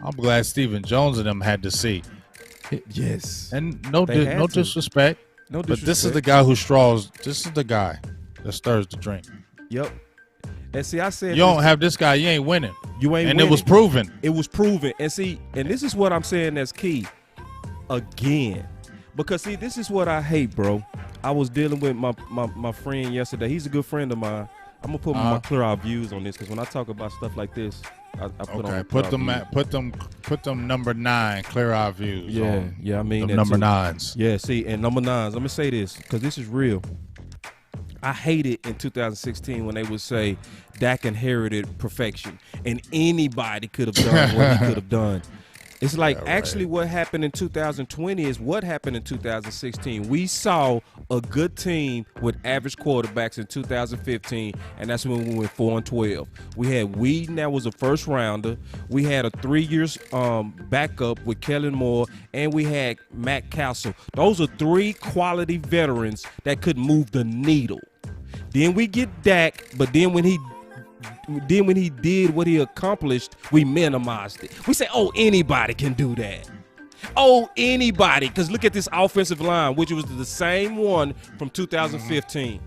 I'm glad Stephen Jones and them had to see. Yes. And no disrespect. No disrespect. But this is the guy who straws. This is the guy that stirs the drink. Yep. And see, I said you don't have this guy, you ain't winning. You ain't winning. And it was proven. It was proven. And see, and this is what I'm saying that's key. Again. Because see, this is what I hate, bro. I was dealing with my friend yesterday. He's a good friend of mine. I'm gonna put my clear out views on this because when I talk about stuff like this, I put them number 9 clear out views. Yeah, I mean that number too. 9s. Yeah, see, and number 9s. Let me say this because this is real. I hated in 2016 when they would say Dak inherited perfection and anybody could have done what he could have done. It's like actually what happened in 2020 is what happened in 2016. We saw a good team with average quarterbacks in 2015, and that's when we went 4-12. We had Whedon, that was a first rounder. We had a 3 years backup with Kellen Moore, and we had Matt Castle. Those are 3 quality veterans that could move the needle. Then we get Dak, but then when he did what he accomplished, we minimized it. We say, oh, anybody can do that. Oh, anybody. Because look at this offensive line, which was the same one from 2015.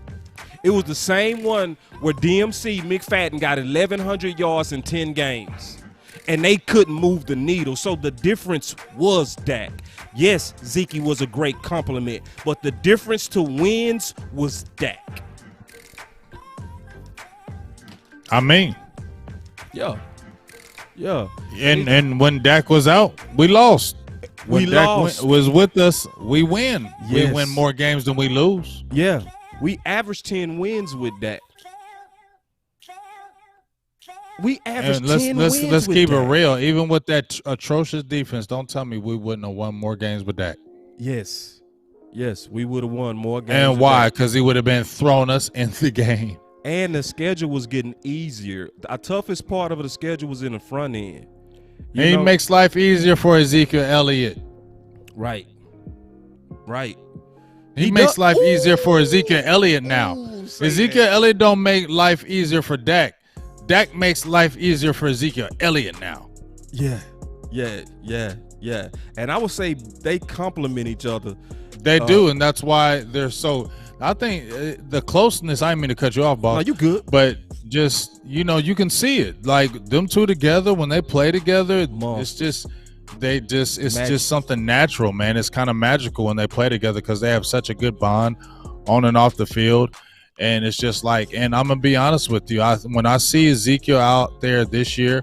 It was the same one where DMC McFadden got 1,100 yards in 10 games. And they couldn't move the needle. So the difference was Dak. Yes, Zeke was a great compliment, but the difference to wins was Dak. I mean, yeah. And when Dak was out, we lost. When Dak was with us, we win. Yes. We win more games than we lose. Yeah, we averaged 10 wins with Dak. We averaged 10 wins. Let's keep it real. Even with that atrocious defense, don't tell me we wouldn't have won more games with Dak. Yes, we would have won more games. And why? Because he would have been throwing us in the game. And the schedule was getting easier. The toughest part of the schedule was in the front end. He makes life easier for Ezekiel Elliott. Right. He makes life easier for Ezekiel Elliott now. Ezekiel Elliott don't make life easier for Dak. Dak makes life easier for Ezekiel Elliott now. Yeah. And I would say they complement each other. They do, and that's why they're so. I think the closeness. I didn't mean to cut you off, boss. No, you good. But just you can see it. Like them two together when they play together, it's just just something natural, man. It's kind of magical when they play together because they have such a good bond on and off the field. And it's just like, and I'm gonna be honest with you. When I see Ezekiel out there this year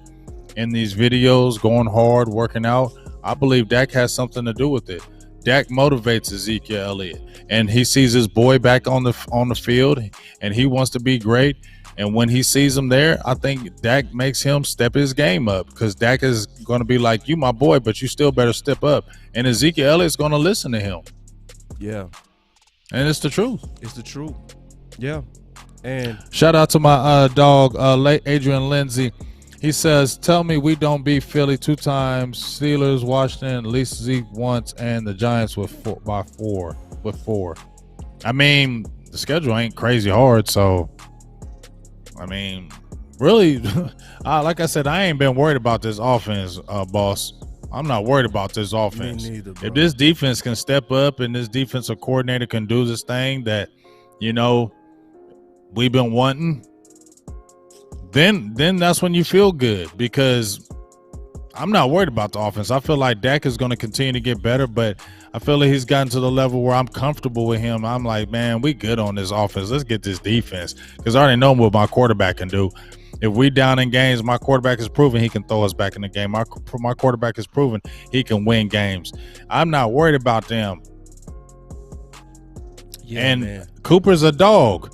in these videos going hard, working out, I believe Dak has something to do with it. Dak motivates Ezekiel Elliott, and he sees his boy back on the field, and he wants to be great. And when he sees him there, I think Dak makes him step his game up because Dak is going to be like, you my boy, but you still better step up. And Ezekiel Elliott's going to listen to him. Yeah. And it's the truth. It's the truth. Yeah. And shout out to my dog, late Adrian Lindsay. He says, tell me we don't beat Philly 2 times, Steelers, Washington, at least Zeke once, and the Giants with 4. I mean, the schedule ain't crazy hard, so, I mean, really, like I said, I ain't been worried about this offense, boss. I'm not worried about this offense. Me neither, bro. If this defense can step up and this defensive coordinator can do this thing that, we've been wanting, then that's when you feel good, because I'm not worried about the offense. I feel like Dak is going to continue to get better, but I feel like he's gotten to the level where I'm comfortable with him. I'm like, man, we good on this offense. Let's get this defense, because I already know what my quarterback can do. If we down in games, my quarterback has proven he can throw us back in the game. My quarterback has proven he can win games. I'm not worried about them. Yeah, and man. Cooper's a dog.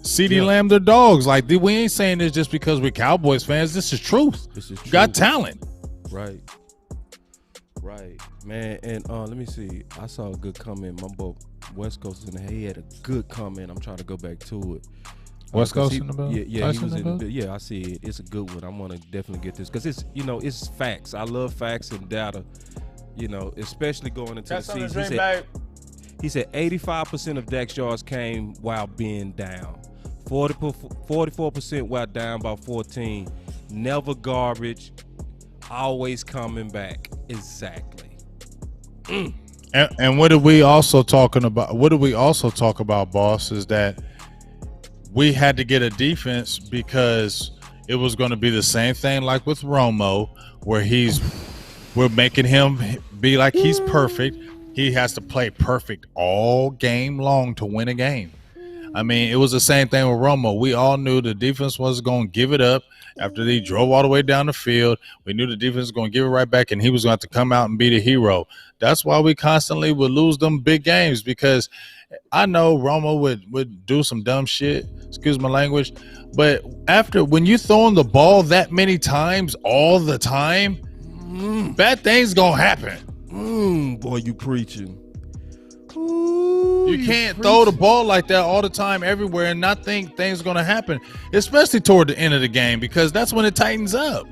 CeeDee Lamb, they're dogs. Like, we ain't saying this just because we're Cowboys fans. This is truth. Got talent. Right. Right, man. And let me see. I saw a good comment. My boy West Coast he had a good comment. I'm trying to go back to it. West Coast in the bill? Yeah, he was in the bill. Yeah, I see it. It's a good one. I'm gonna definitely get this because it's it's facts. I love facts and data. Especially going into the season. He said 85% of Dak's yards came while being down. 44% while down by 14. Never garbage. Always coming back. Exactly. And what did we also talk about, boss, is that we had to get a defense because it was going to be the same thing like with Romo, where we're making him be like he's perfect. He has to play perfect all game long to win a game. I mean, it was the same thing with Romo. We all knew the defense was going to give it up after they drove all the way down the field. We knew the defense was going to give it right back, and he was going to have to come out and be the hero. That's why we constantly would lose them big games, because I know Romo would do some dumb shit, excuse my language, but when you throwing the ball that many times all the time, bad things going to happen. Boy, you preaching. Ooh, you can't throw the ball like that all the time everywhere and not think things are going to happen, especially toward the end of the game, because that's when it tightens up.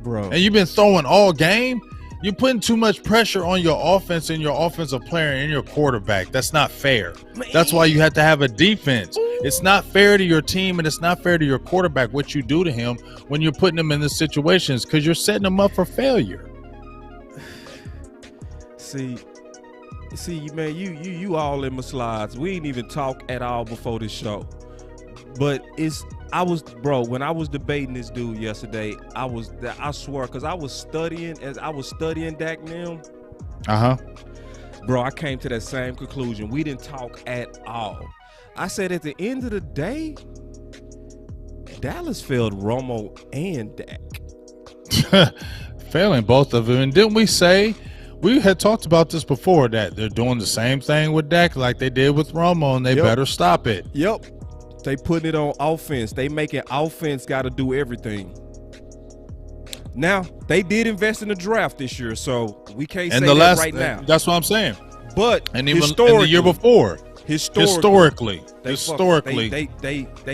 Bro. And you've been throwing all game. You're putting too much pressure on your offense and your offensive player and your quarterback. That's not fair. That's why you have to have a defense. It's not fair to your team, and it's not fair to your quarterback what you do to him when you're putting him in these situations, because you're setting him up for failure. See, man, you all in my slides. We ain't even talk at all before this show. But when I was debating this dude yesterday, I swear, because I was studying Dak now. Bro, I came to that same conclusion. We didn't talk at all. I said at the end of the day, Dallas failed Romo and Dak. Failing both of them. And didn't we say, we had talked about this before, that they're doing the same thing with Dak like they did with Romo, and they better stop it. Yep. They putting it on offense. They making offense got to do everything. Now, they did invest in the draft this year, so we can't say that right now. That's what I'm saying. But and even in the year before, historically, they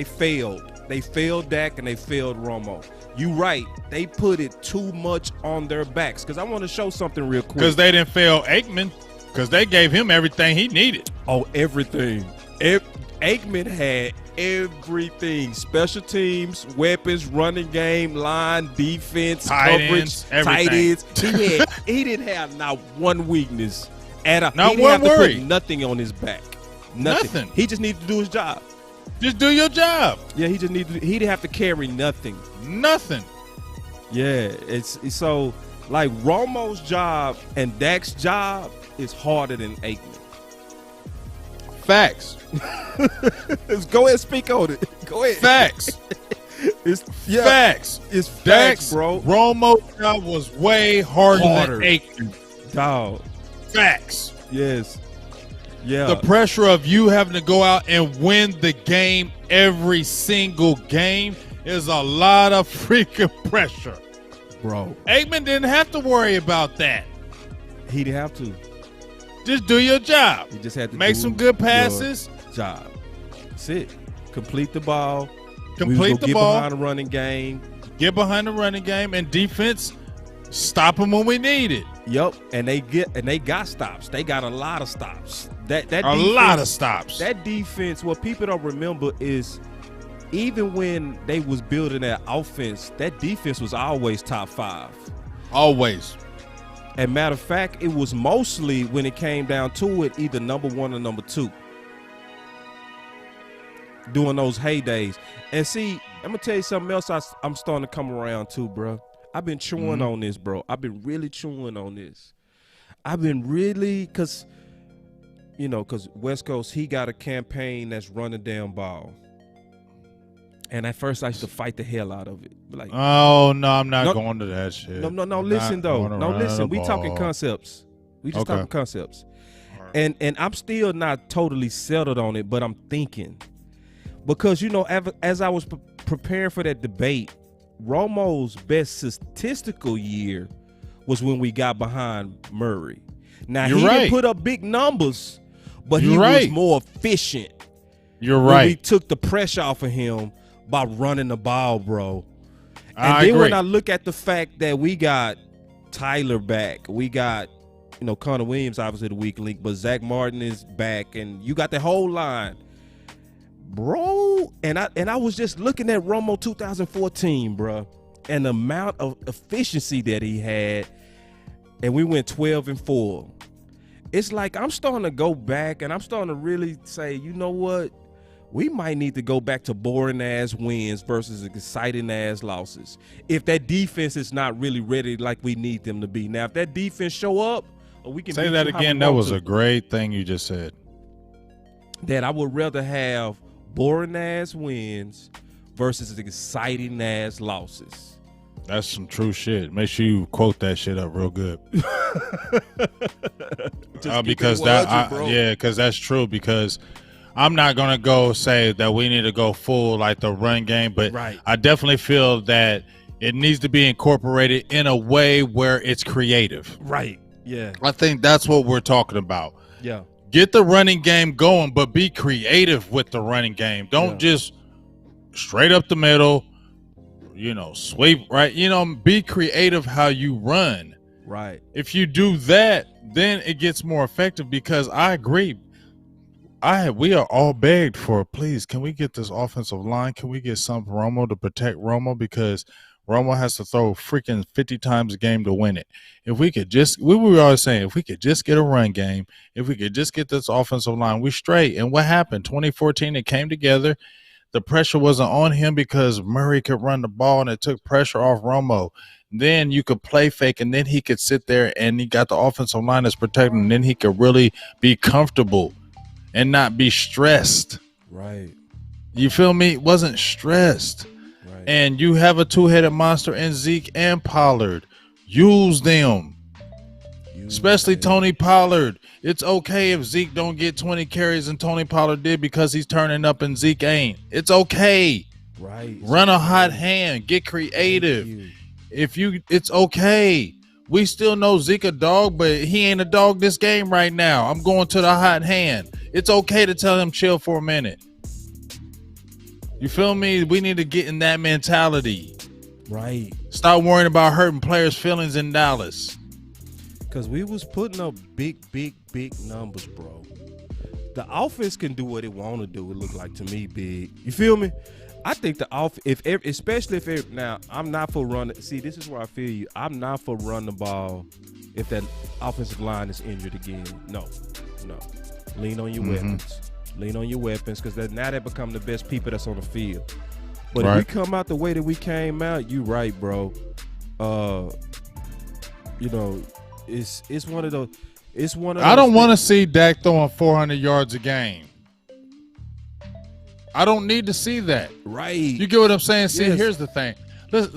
failed. They failed Dak and they failed Romo. You right. They put it too much on their backs. Because I want to show something real quick. Because they didn't fail Aikman. Because they gave him everything he needed. Oh, everything. Aikman had everything. Special teams, weapons, running game, line, defense, coverage, tight ends. He didn't have not one weakness. Not one worry. He didn't have to put nothing on his back. Nothing. He just needed to do his job. Just do your job. Yeah, he didn't have to carry nothing. Nothing. Yeah, it's so like Romo's job and Dak's job is harder than Aikman. Facts. Go ahead, speak on it. Go ahead. Facts. Facts. It's facts, bro. Romo's job was way harder than Aikman. Dog. Facts. Yes. Yeah. The pressure of you having to go out and win the game every single game is a lot of freaking pressure. Bro. Aikman didn't have to worry about that. He didn't have to. Just do your job. You just had to make some good passes. Job. That's it. Complete the ball. Complete the get ball. Behind the running game. Get behind the running game, and defense, stop them when we need it. Yep, and they got stops. They got a lot of stops. A lot of stops. That defense, what people don't remember is, even when they was building that offense, that defense was always top 5. Always. And matter of fact, it was mostly, when it came down to it, either number 1 or number 2. During those heydays. And see, I'm gonna tell you something else. I'm starting to come around too, bro. I've been chewing on this, bro. I've been really chewing on this. I've been really, because West Coast, he got a campaign that's running down ball. And at first I used to fight the hell out of it. Like, oh, no, I'm not going to that shit. No, listen, though. No, listen, we talking concepts. We just talking concepts. Right. And I'm still not totally settled on it, but I'm thinking. Because, as I was preparing for that debate, Romo's best statistical year was when we got behind Murray. Now, You're he right. didn't put up big numbers, but You're he right. was more efficient. You're when right. we took the pressure off of him by running the ball, bro. And I then agree. when I look at the fact that we got Tyler back, we got, Connor Williams, obviously the weak link, but Zach Martin is back, and you got the whole line, bro. And I was just looking at Romo 2014, bro, and the amount of efficiency that he had, and we went 12-4. It's like I'm starting to go back, and I'm starting to really say, you know what? We might need to go back to boring-ass wins versus exciting-ass losses. If that defense is not really ready like we need them to be. Now, if that defense show up, or we can say that again. That was a great thing you just said. That I would rather have boring-ass wins versus exciting-ass losses. That's some true shit. Make sure you quote that shit up real good. Because that's true. Because I'm not gonna go say that we need to go full like the run game, but right. I definitely feel that it needs to be incorporated in a way where it's creative. Right. Yeah. I think that's what we're talking about. Yeah. Get the running game going, but be creative with the running game. Don't just straight up the middle. Sweep, right? Be creative how you run. Right. If you do that, then it gets more effective because I agree. We are all begged for, please, can we get this offensive line? Can we get some Romo to protect Romo? Because Romo has to throw freaking 50 times a game to win it. If we could just, we were always saying, if we could just get a run game, if we could just get this offensive line, we straight. And what happened? 2014, it came together. The pressure wasn't on him because Murray could run the ball and it took pressure off Romo. Then you could play fake and then he could sit there and he got the offensive line that's protecting, and then he could really be comfortable and not be stressed. Right. You feel me? Wasn't stressed. Right. And you have a two-headed monster in Zeke and Pollard. Use them. Especially Tony Pollard. It's okay if Zeke don't get 20 carries and Tony Pollard did because he's turning up and Zeke ain't. It's okay. Right. Run a hot hand. Get creative. It's okay. We still know Zeke a dog, but he ain't a dog this game right now. I'm going to the hot hand. It's okay to tell him chill for a minute. You feel me? We need to get in that mentality. Right. Stop worrying about hurting players' feelings in Dallas. Because we was putting up big numbers, bro. The offense can do what it want to do, it look like to me, big. You feel me? I think the offense, especially if now, I'm not for running. See, this is where I feel you. I'm not for run the ball if that offensive line is injured again. No. Lean on your weapons. Lean on your weapons, because now they become the best people that's on the field. But if we come out the way that we came out, you right, bro. It's one of those. It's one of. I don't want to see Dak throwing 400 yards a game. I don't need to see that. Right. You get what I'm saying? See, yes. Here's the thing. This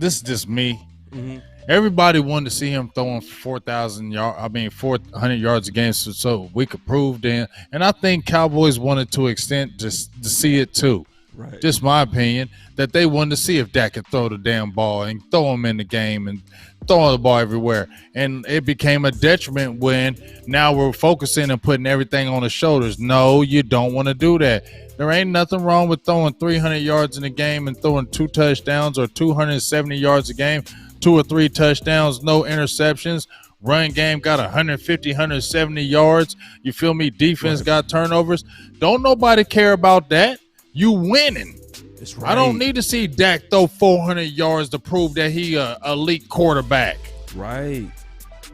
is just me. Mm-hmm. Everybody wanted to see him throwing 400 yards a game, so we could prove then. And I think Cowboys wanted to extend just to see it too. Right. Just my opinion, that they wanted to see if Dak could throw the damn ball and throw him in the game and throwing the ball everywhere. And it became a detriment when now we're focusing and putting everything on his shoulders. No, you don't want to do that. There ain't nothing wrong with throwing 300 yards in a game and throwing 2 touchdowns or 270 yards a game, 2 or 3 touchdowns, no interceptions. Run game got 150, 170 yards. You feel me? Defense got turnovers. Don't nobody care about that. You winning. That's right. I don't need to see Dak throw 400 yards to prove that he a elite quarterback. Right.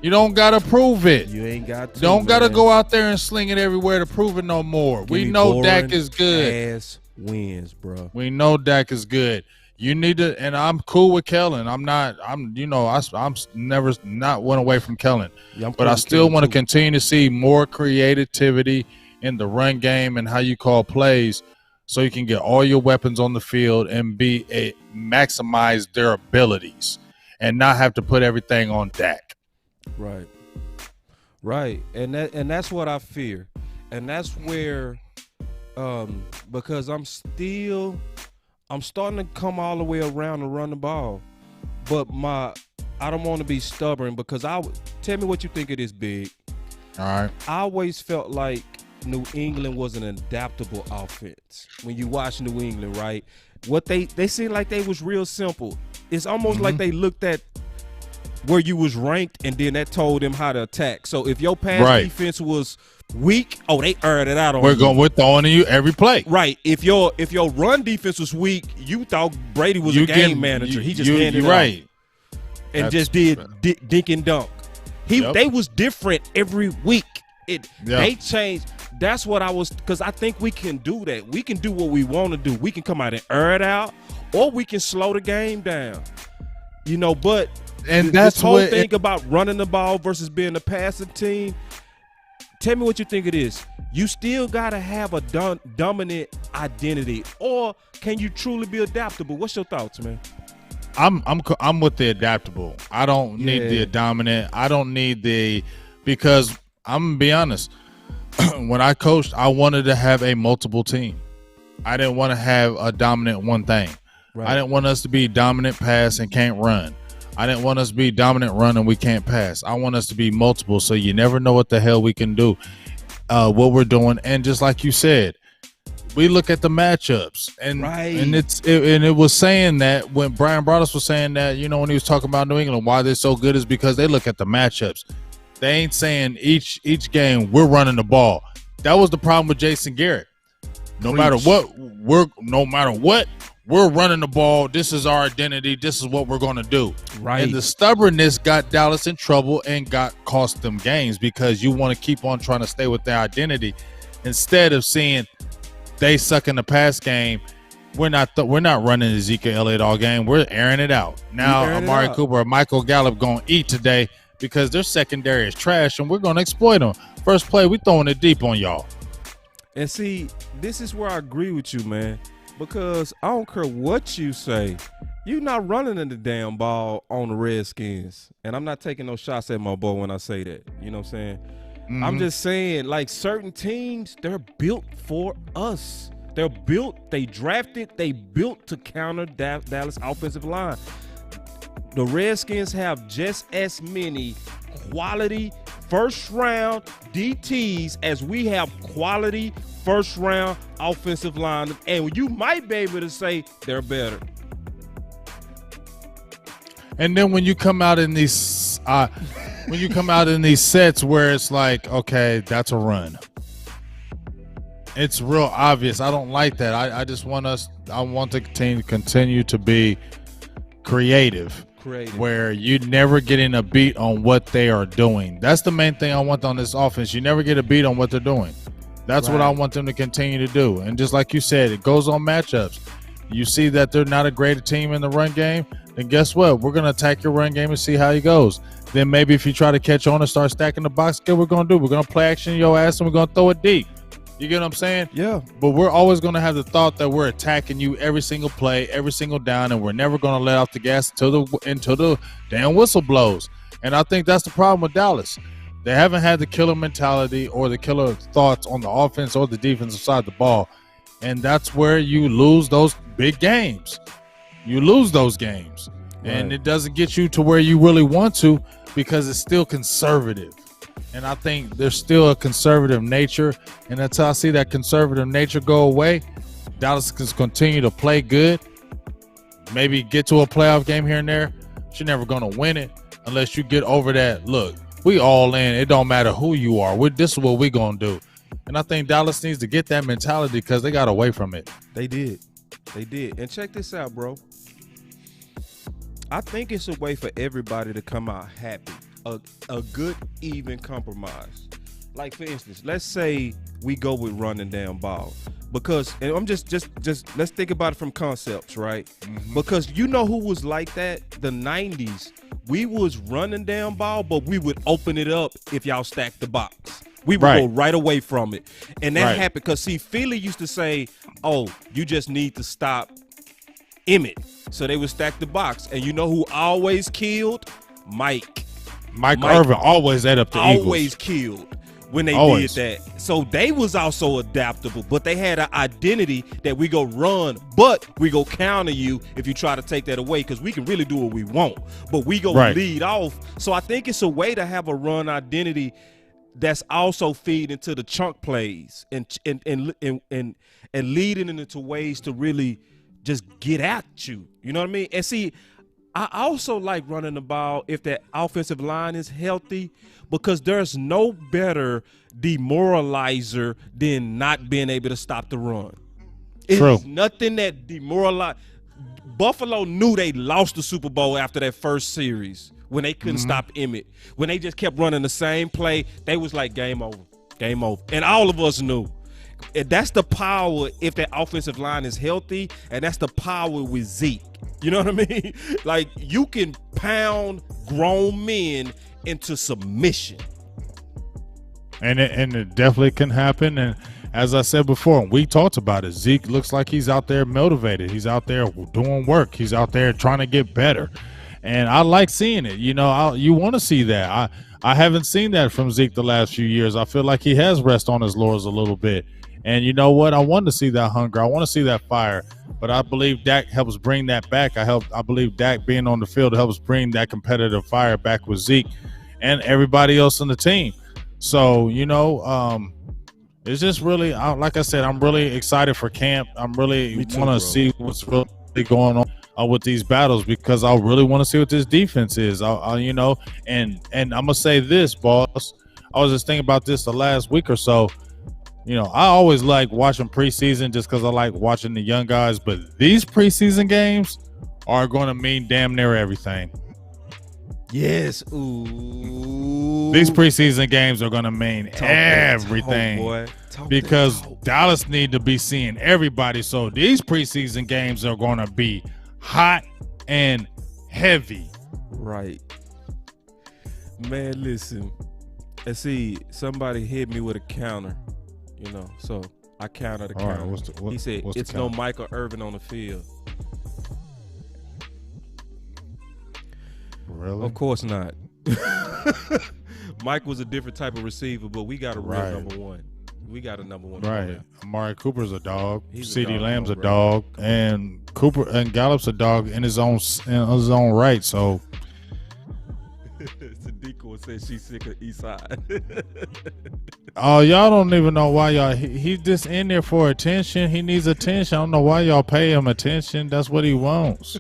You don't got to prove it. You ain't got to. Don't got to go out there and sling it everywhere to prove it no more. We know Dak is good. Ass wins, bro. We know Dak is good. You need to, and I'm cool with Kellen. I'm never not went away from Kellen. Yeah, but I still want to continue to see more creativity in the run game and how you call plays, so you can get all your weapons on the field and maximize their abilities and not have to put everything on Dak. Right. And that's what I fear. And that's where because I'm starting to come all the way around to run the ball. But I don't want to be stubborn because tell me what you think it is, Big. All right. I always felt like New England was an adaptable offense. When you watch New England, right? What they seemed like they was real simple. It's almost like they looked at where you was ranked, and then that told them how to attack. So if your pass defense was weak, they aired it out on you. We're throwing at you every play. Right. If your run defense was weak, you thought Brady was a game manager. He just handed it off and just did dink and dunk. They was different every week. They changed. That's what because I think we can do that. We can do what we want to do. We can come out and air it out, or we can slow the game down. But that's this whole thing about running the ball versus being a passing team. Tell me what you think it is. You still got to have a dominant identity, or can you truly be adaptable? What's your thoughts, man? I'm with the adaptable. I don't need the dominant. I don't need because I'm gonna be honest. When I coached, I wanted to have a multiple team. I didn't want to have a dominant one thing. Right. I didn't want us to be dominant pass and can't run. I didn't want us to be dominant run and we can't pass. I want us to be multiple, so you never know what the hell we can do, what we're doing. And just like you said, we look at the matchups, and it was saying that when Brian Broaddus was saying that, when he was talking about New England, why they're so good is because they look at the matchups. They ain't saying each game we're running the ball. That was the problem with Jason Garrett. No matter what, we're running the ball. This is our identity. This is what we're going to do. Right. And the stubbornness got Dallas in trouble and cost them games, because you want to keep on trying to stay with their identity instead of seeing they suck in the pass game. We're not running Ezekiel Elliott all game. We're airing it out. Now Amari Cooper or Michael Gallup going to eat today because their secondary is trash, and we're going to exploit them. First play, we throwing it deep on y'all. And see, this is where I agree with you, man, because I don't care what you say. You're not running the damn ball on the Redskins. And I'm not taking no shots at my boy when I say that. You know what I'm saying? Mm-hmm. I'm just saying, like, certain teams, they're built for us. They drafted, they built to counter Dallas offensive line. The Redskins have just as many quality first-round DTs as we have quality first-round offensive line, and you might be able to say they're better. And then when you come out in these sets where it's like, okay, that's a run. It's real obvious. I don't like that. I want the team to continue to be creative. Where you never getting a beat on what they are doing. That's the main thing I want on this offense. You never get a beat on what they're doing. That's what I want them to continue to do. And just like you said, it goes on matchups. You see that they're not a great team in the run game, then guess what? We're going to attack your run game and see how he goes. Then maybe if you try to catch on and start stacking the box, guess what we're going to do? We're going to play action your ass and we're going to throw it deep. You get what I'm saying? Yeah. But we're always going to have the thought that we're attacking you every single play, every single down, and we're never going to let off the gas until the damn whistle blows. And I think that's the problem with Dallas. They haven't had the killer mentality or the killer thoughts on the offense or the defensive side of the ball. And that's where you lose those big games. You lose those games. Right. And it doesn't get you to where you really want to because it's still conservative. And I think there's still a conservative nature. And until I see that conservative nature go away, Dallas can continue to play good, maybe get to a playoff game here and there. But you're never going to win it unless you get over that. Look, we all in. It don't matter who you are. This is what we're going to do. And I think Dallas needs to get that mentality because they got away from it. They did. And check this out, bro. I think it's a way for everybody to come out happy. A good, even compromise. Like, for instance, let's say we go with running down ball. Because, and I'm just let's think about it from concepts, right? Mm-hmm. Because you know who was like that? The 90s. We was running down ball, but we would open it up if y'all stacked the box. We would go right away from it. And that happened because, see, Philly used to say, oh, you just need to stop Emmett. So they would stack the box. And you know who always killed? Mike Irvin always ate up the Eagles. Always killed. when they Always. did that. So they was also adaptable, but they had an identity that we go run, but we go counter you if you try to take that away, because we can really do what we want, but we go lead off. So I think it's a way to have a run identity that's also feed into the chunk plays and leading it into ways to really just get at you. You know what I mean? And see, I also like running the ball if that offensive line is healthy, because there's no better demoralizer than not being able to stop the run. It's nothing that demoralize. Buffalo knew they lost the Super Bowl after that first series when they couldn't stop Emmett. When they just kept running the same play, they was like, game over, game over. And all of us knew. And that's the power if that offensive line is healthy, and that's the power with Zeke. You know what I mean? Like, you can pound grown men into submission. And it definitely can happen. And as I said before, we talked about it, Zeke looks like he's out there motivated. He's out there doing work. He's out there trying to get better. And I like seeing it. You know, you want to see that. I haven't seen that from Zeke the last few years. I feel like he has rested on his laurels a little bit. And you know what? I want to see that hunger. I want to see that fire. But I believe Dak helps bring that back. I believe Dak being on the field helps bring that competitive fire back with Zeke and everybody else on the team. So, you know, it's just really, like I said, I'm really excited for camp. I'm really want to see what's really going on with these battles, because I really want to see what this defense is. You know, and I'm going to say this, boss. I was just thinking about this the last week or so. You know, I always like watching preseason just because I like watching the young guys. But these preseason games are going to mean damn near everything. Yes. Ooh. These preseason games are going to mean everything. Because Dallas need to be seeing everybody. So these preseason games are going to be hot and heavy. Right. Man, listen. And see, somebody hit me with a counter. You know, so I countered the counter. He said, it's no Michael Irvin on the field. Really? Of course not. Mike was a different type of receiver, but we got a real number one. We got a number one. Right. Amari Cooper's a dog. CeeDee Lamb's a dog. And Gallup's a dog in his own right. So Sadiqa said she's sick of East Side. Oh, y'all don't even know why y'all. He's just in there for attention. He needs attention. I don't know why y'all pay him attention. That's what he wants.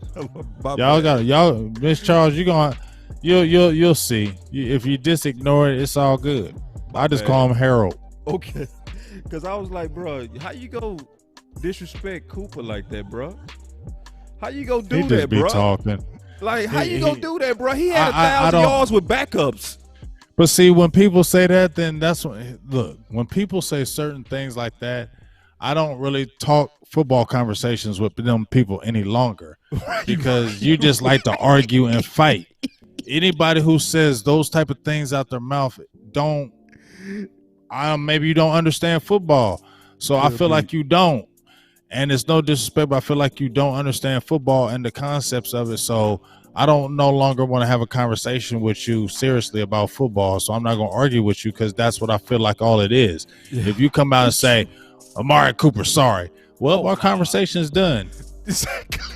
Y'all, Miss Charles, you'll see. If you just ignore it, it's all good. I just call him Harold. Okay, because I was like, bro, how you go disrespect Cooper like that, bro? How you go do that, bro? Talking. Like, how you gonna do that, bro? He had 1,000 yards with backups. But see, when people say that, then that's when people say certain things like that, I don't really talk football conversations with them people any longer because you just like to argue and fight. Anybody who says those type of things out their mouth maybe you don't understand football. So I feel like you don't. And it's no disrespect, but I feel like you don't understand football and the concepts of it. So I don't no longer want to have a conversation with you seriously about football. So I'm not going to argue with you because that's what I feel like all it is. Yeah. If you come out and say, Amari Cooper, sorry. Well, our conversation is done. Exactly.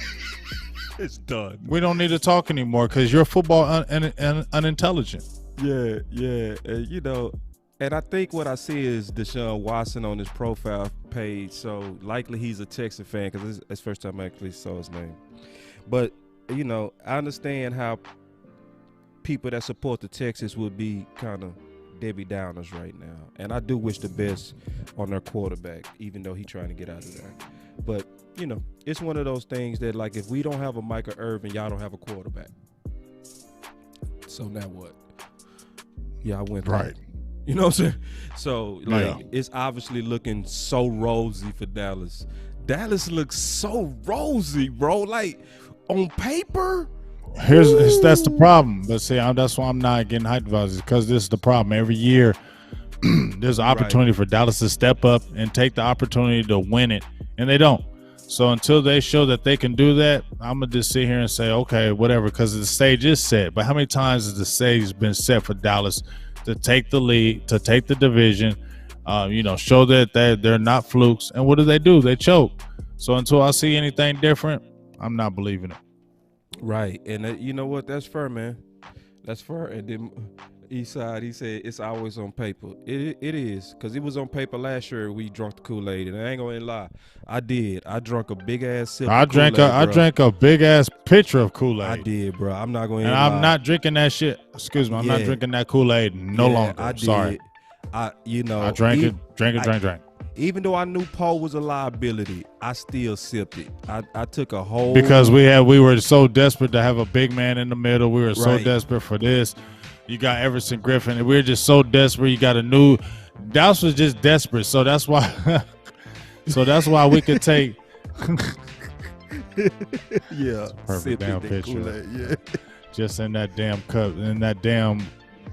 It's done. We don't need to talk anymore because you're football unintelligent. Yeah. You know, and I think what I see is Deshaun Watson on his profile page. So likely he's a Texas fan because it's the first time I actually saw his name. But, you know, I understand how people that support the Texans would be kind of Debbie Downers right now. And I do wish the best on their quarterback, even though he's trying to get out of there. But, you know, it's one of those things that, like, if we don't have a Micah Irvin, y'all don't have a quarterback. So now what? Yeah, I went right. You know what I'm saying? So, like, It's obviously looking so rosy for Dallas. Dallas looks so rosy, bro. Like, on paper. That's the problem. But see, that's why I'm not getting hyped about it, because this is the problem. Every year, there's an opportunity for Dallas to step up and take the opportunity to win it, and they don't. So until they show that they can do that, I'm going to just sit here and say, okay, whatever, because the stage is set. But how many times has the stage been set for Dallas to take the lead, to take the division, show that they're not flukes. And what do? They choke. So until I see anything different, I'm not believing it. Right. And you know what? That's fair, man. That's fair. And then Eastside, he said it's always on paper. It is, because it was on paper last year. We drunk the Kool-Aid, and I ain't gonna lie, I did. I drunk a big ass sip. I drank a big ass pitcher of Kool-Aid. I did, bro. I'm not gonna. And I'm not drinking that shit. Excuse me. I'm not drinking that Kool-Aid no longer. I did. Sorry. I drank it. Even though I knew Poe was a liability, I still sipped it. I took a whole, because we were so desperate to have a big man in the middle. We were so desperate for this. You got Everson Griffin, and we were just so desperate. You got a new. Dallas was just desperate, so that's why. So that's why we could take. Perfect damn picture. Yeah. Just in that damn cup, in that damn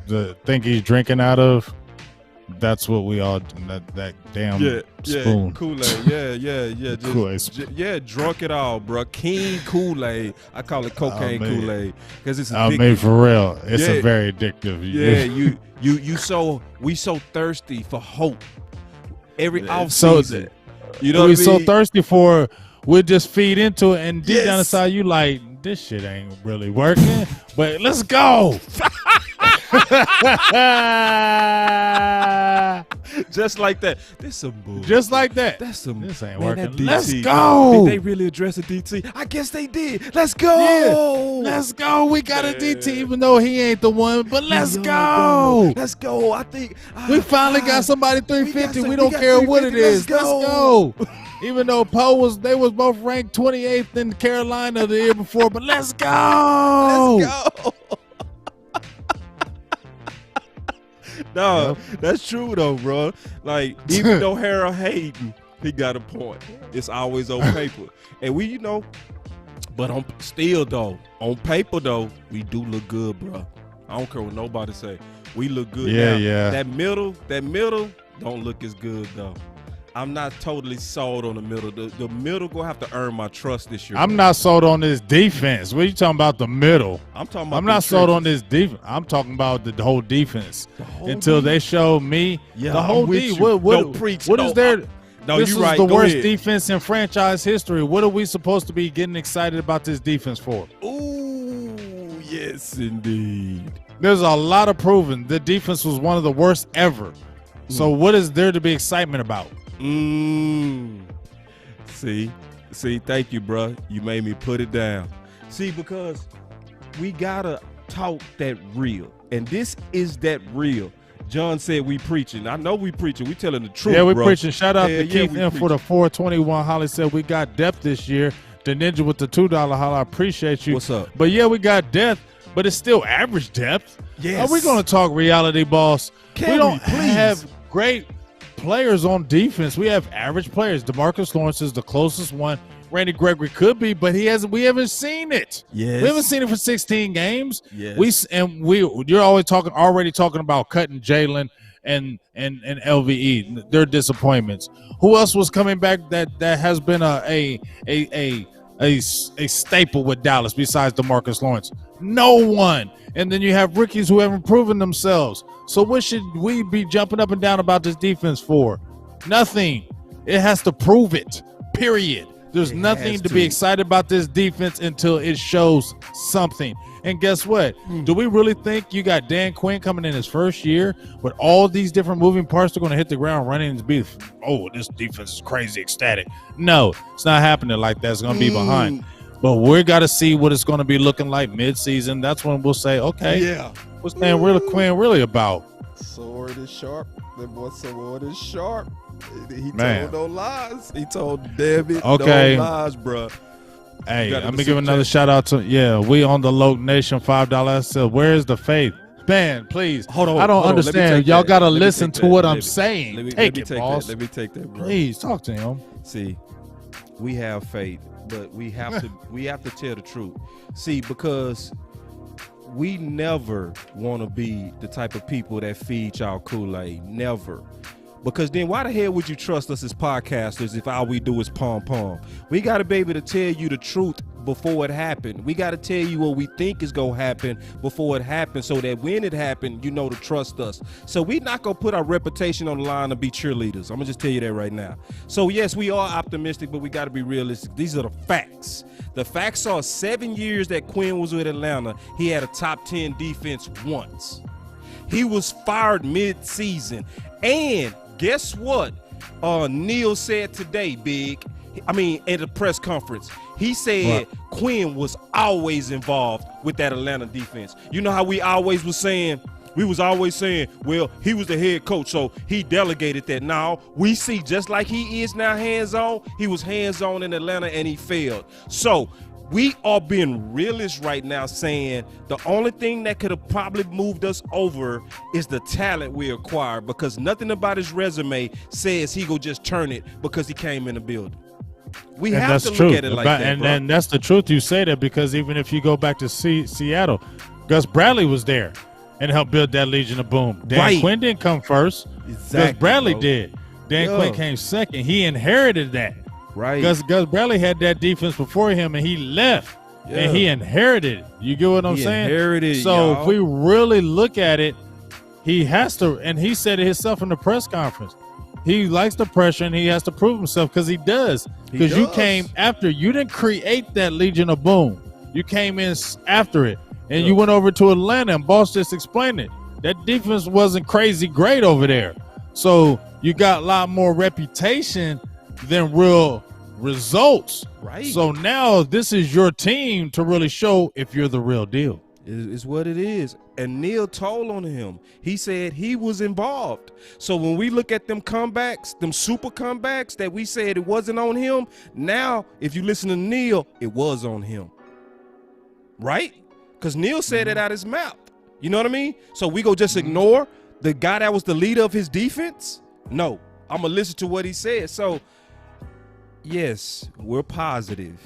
the thing he's drinking out of. That's what we all that damn spoon. Kool-Aid. Yeah. Just, drunk it all, bro. King Kool-Aid. I call it cocaine Kool-Aid because it's addictive. I mean, for real, it's a very addictive. Yeah, we so thirsty for hope every off season. You know, we so thirsty for. We'll just feed into it, and deep down inside, you like, this shit ain't really working, but let's go. Just like that. This some bull. Just like that. That's some. This ain't working. DT, let's go. Did they really address a DT? I guess they did. Let's go. Yeah. Let's go. We got a DT, even though he ain't the one. But let's go. Let's go. I think we finally got somebody 350. We don't care what it is. Let's go. Even though they was both ranked 28th in Carolina the year before, but let's go. Let's go. No, that's true though, bro. Like, even though Harold Hayden, he got a point. It's always on paper, and but on paper though, we do look good, bro. I don't care what nobody say. We look good. Yeah. That middle don't look as good though. I'm not totally sold on the middle. The middle gonna have to earn my trust this year. I'm not sold on this defense. What are you talking about, the middle? I'm not sold on this defense. I'm talking about the whole defense. Until they show me the whole defense. What is there? This is the worst defense in franchise history. What are we supposed to be getting excited about this defense for? Ooh, yes, indeed. There's a lot of proving. The defense was one of the worst ever. So what is there to be excitement about? See, thank you, bro. You made me put it down. See, because we gotta talk that real, and this is that real. John said we preaching. I know we preaching. We telling the truth. Yeah, we bro. Preaching. Shout out to Keith M for the 421. Holly said we got depth this year. The Ninja with the $2 holla. I appreciate you. What's up? But yeah, we got depth, but it's still average depth. Yes. Are we gonna talk reality, boss? We don't please? have great players on defense. We have average players. DeMarcus Lawrence is the closest one. Randy Gregory could be, but we haven't seen it. Yes. We haven't seen it for 16 games. Yes. You're already talking about cutting Jalen and LVE. Their disappointments. Who else was coming back that has been a staple with Dallas besides DeMarcus Lawrence? No one. And then you have rookies who haven't proven themselves. So what should we be jumping up and down about this defense for? Nothing. It has to prove it. Period. There's nothing to be excited about this defense until it shows something. And guess what? Do we really think you got Dan Quinn coming in his first year with all these different moving parts that are going to hit the ground running and be, this defense is crazy, ecstatic? No, it's not happening like that. It's going to be behind. But we got to see what it's going to be looking like mid-season. That's when we'll say, okay, what's Dan Quinn really about? Sword is sharp. That boy sword is sharp. He told no lies. He told David no lies, bro. Hey, let me give another shout out to we on the Loke Nation $5. I said, where's the faith? Man, please. Hold on. I don't understand. Y'all got to listen to what I'm saying. Take it, boss. Let me take that, bro. Please talk to him. See, we have faith, but we have to tell the truth. See, because we never want to be the type of people that feed y'all Kool-Aid. Never. Because then why the hell would you trust us as podcasters if all we do is pom-pom? We got to be able to tell you the truth before it happened. We got to tell you what we think is going to happen before it happens, so that when it happened, you know to trust us. So we not going to put our reputation on the line to be cheerleaders. I'm going to just tell you that right now. So yes, we are optimistic, but we got to be realistic. These are the facts. The facts are 7 years that Quinn was with Atlanta, he had a top 10 defense once. He was fired mid-season. And guess what? Neil said today, at the press conference, he said Quinn was always involved with that Atlanta defense. You know how we was always saying, well, he was the head coach, so he delegated that. Now, we see just like he is now hands-on, he was hands-on in Atlanta and he failed. So we are being realist right now, saying the only thing that could have probably moved us over is the talent we acquired, because nothing about his resume says he go just turn it because he came in the building. We have to look at it like that, and that's the truth. You say that because even if you go back to Seattle, Gus Bradley was there and helped build that Legion of Boom. Dan Quinn didn't come first. Gus Bradley did. Dan Quinn came second. He inherited that. Right. Gus Bradley had that defense before him, and he left, and he inherited it. You get what I'm saying? Inherited, so if we really look at it, he has to, and he said it himself in the press conference. He likes the pressure, and he has to prove himself because he does. Because you came after. You didn't create that Legion of Boom. You came in after it, and you went over to Atlanta, and Boss just explained it. That defense wasn't crazy great over there. So you got a lot more reputation than real results. Right. So now this is your team to really show if you're the real deal. Is what it is. And Neil told on him. He said he was involved. So when we look at them comebacks, them super comebacks that we said it wasn't on him, now if you listen to Neil, it was on him. Right? Because Neil said it out his mouth. You know what I mean? So we go just ignore the guy that was the leader of his defense? No. I'm going to listen to what he said. So yes, we're positive,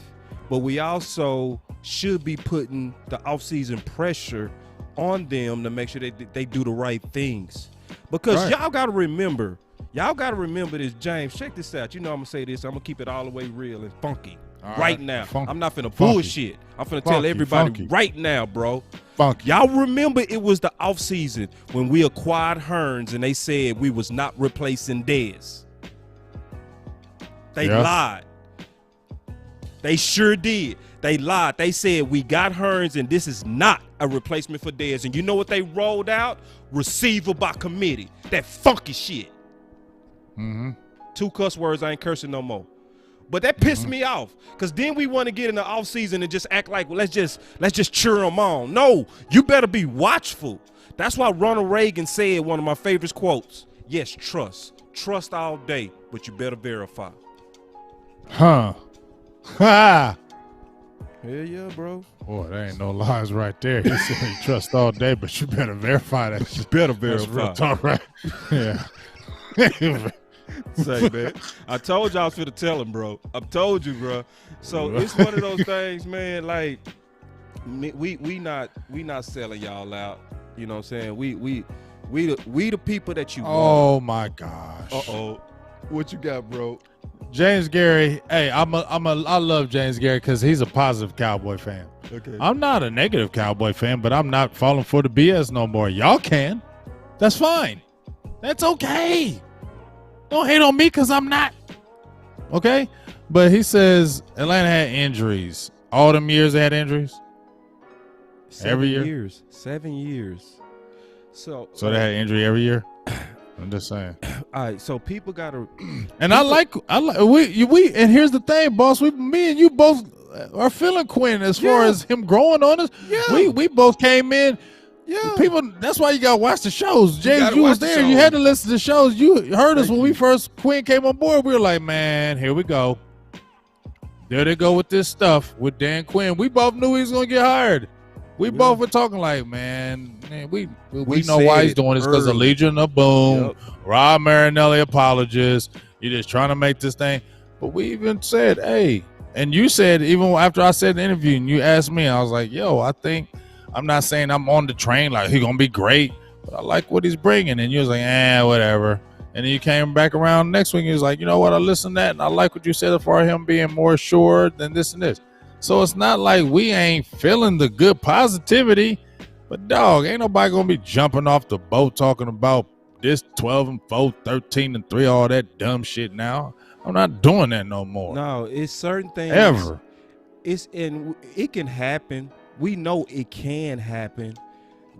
but we also should be putting the offseason pressure on them to make sure they do the right things. Because y'all got to remember this, James, check this out. You know I'm going to say this. I'm going to keep it all the way real and funky right now. I'm not finna bullshit. I'm finna tell everybody right now, bro. Y'all remember it was the offseason when we acquired Hearns and they said we was not replacing Dez. They lied. They sure did. They lied. They said we got Hearns and this is not a replacement for Dez. And you know what they rolled out? Receiver by committee. That funky shit. 2 cuss words, I ain't cursing no more. But that pissed me off, because then we want to get in the offseason and just act like, well, let's just cheer them on. No, you better be watchful. That's why Ronald Reagan said one of my favorite quotes. Yes, trust. Trust all day, but you better verify. Ha. Hell yeah, bro. Boy, that ain't no lies right there. He said you trust all day, but you better verify that. You better verify. That's real talk, right? Yeah. Say, man, I told y'all I was finna tell him, bro. I've told you, bro. So it's one of those things, man. Like we not selling y'all out. You know what I'm saying? We the people that you want. Oh my gosh. What you got, bro? James Gary. Hey, I love James Gary because he's a positive Cowboy fan. Okay. I'm not a negative Cowboy fan, but I'm not falling for the BS no more. Y'all can. That's fine. That's okay. Don't hate on me because I'm not. Okay? But he says Atlanta had injuries. All them years they had injuries? Every year? 7 years. So they had injury every year? I'm just saying. All right, so people got to. And we and here's the thing, boss. Me and you both are feeling Quinn as far as him growing on us. Yeah. We both came in. Yeah, people. That's why you gotta watch the shows. James, you was there. You had to listen to the shows. You heard us when we first Quinn came on board. We were like, man, here we go. There they go with this stuff with Dan Quinn. We both knew he was gonna get hired. We both were talking like, man, we know why he's doing this because of Legion of Boom. Yep. Rob Marinelli apologist. You're just trying to make this thing. But we even said, hey, and you said even after I said the interview and you asked me, I was like, yo, I think. I'm not saying I'm on the train like he's going to be great, but I like what he's bringing. And you was like, whatever. And then you came back around next week and you was like, you know what? I listened to that and I like what you said as far as him being more assured than this and this. So it's not like we ain't feeling the good positivity. But, dog, ain't nobody going to be jumping off the boat talking about this 12-4, 13-3, all that dumb shit now. I'm not doing that no more. No, it's certain things. Ever. It can happen. We know it can happen.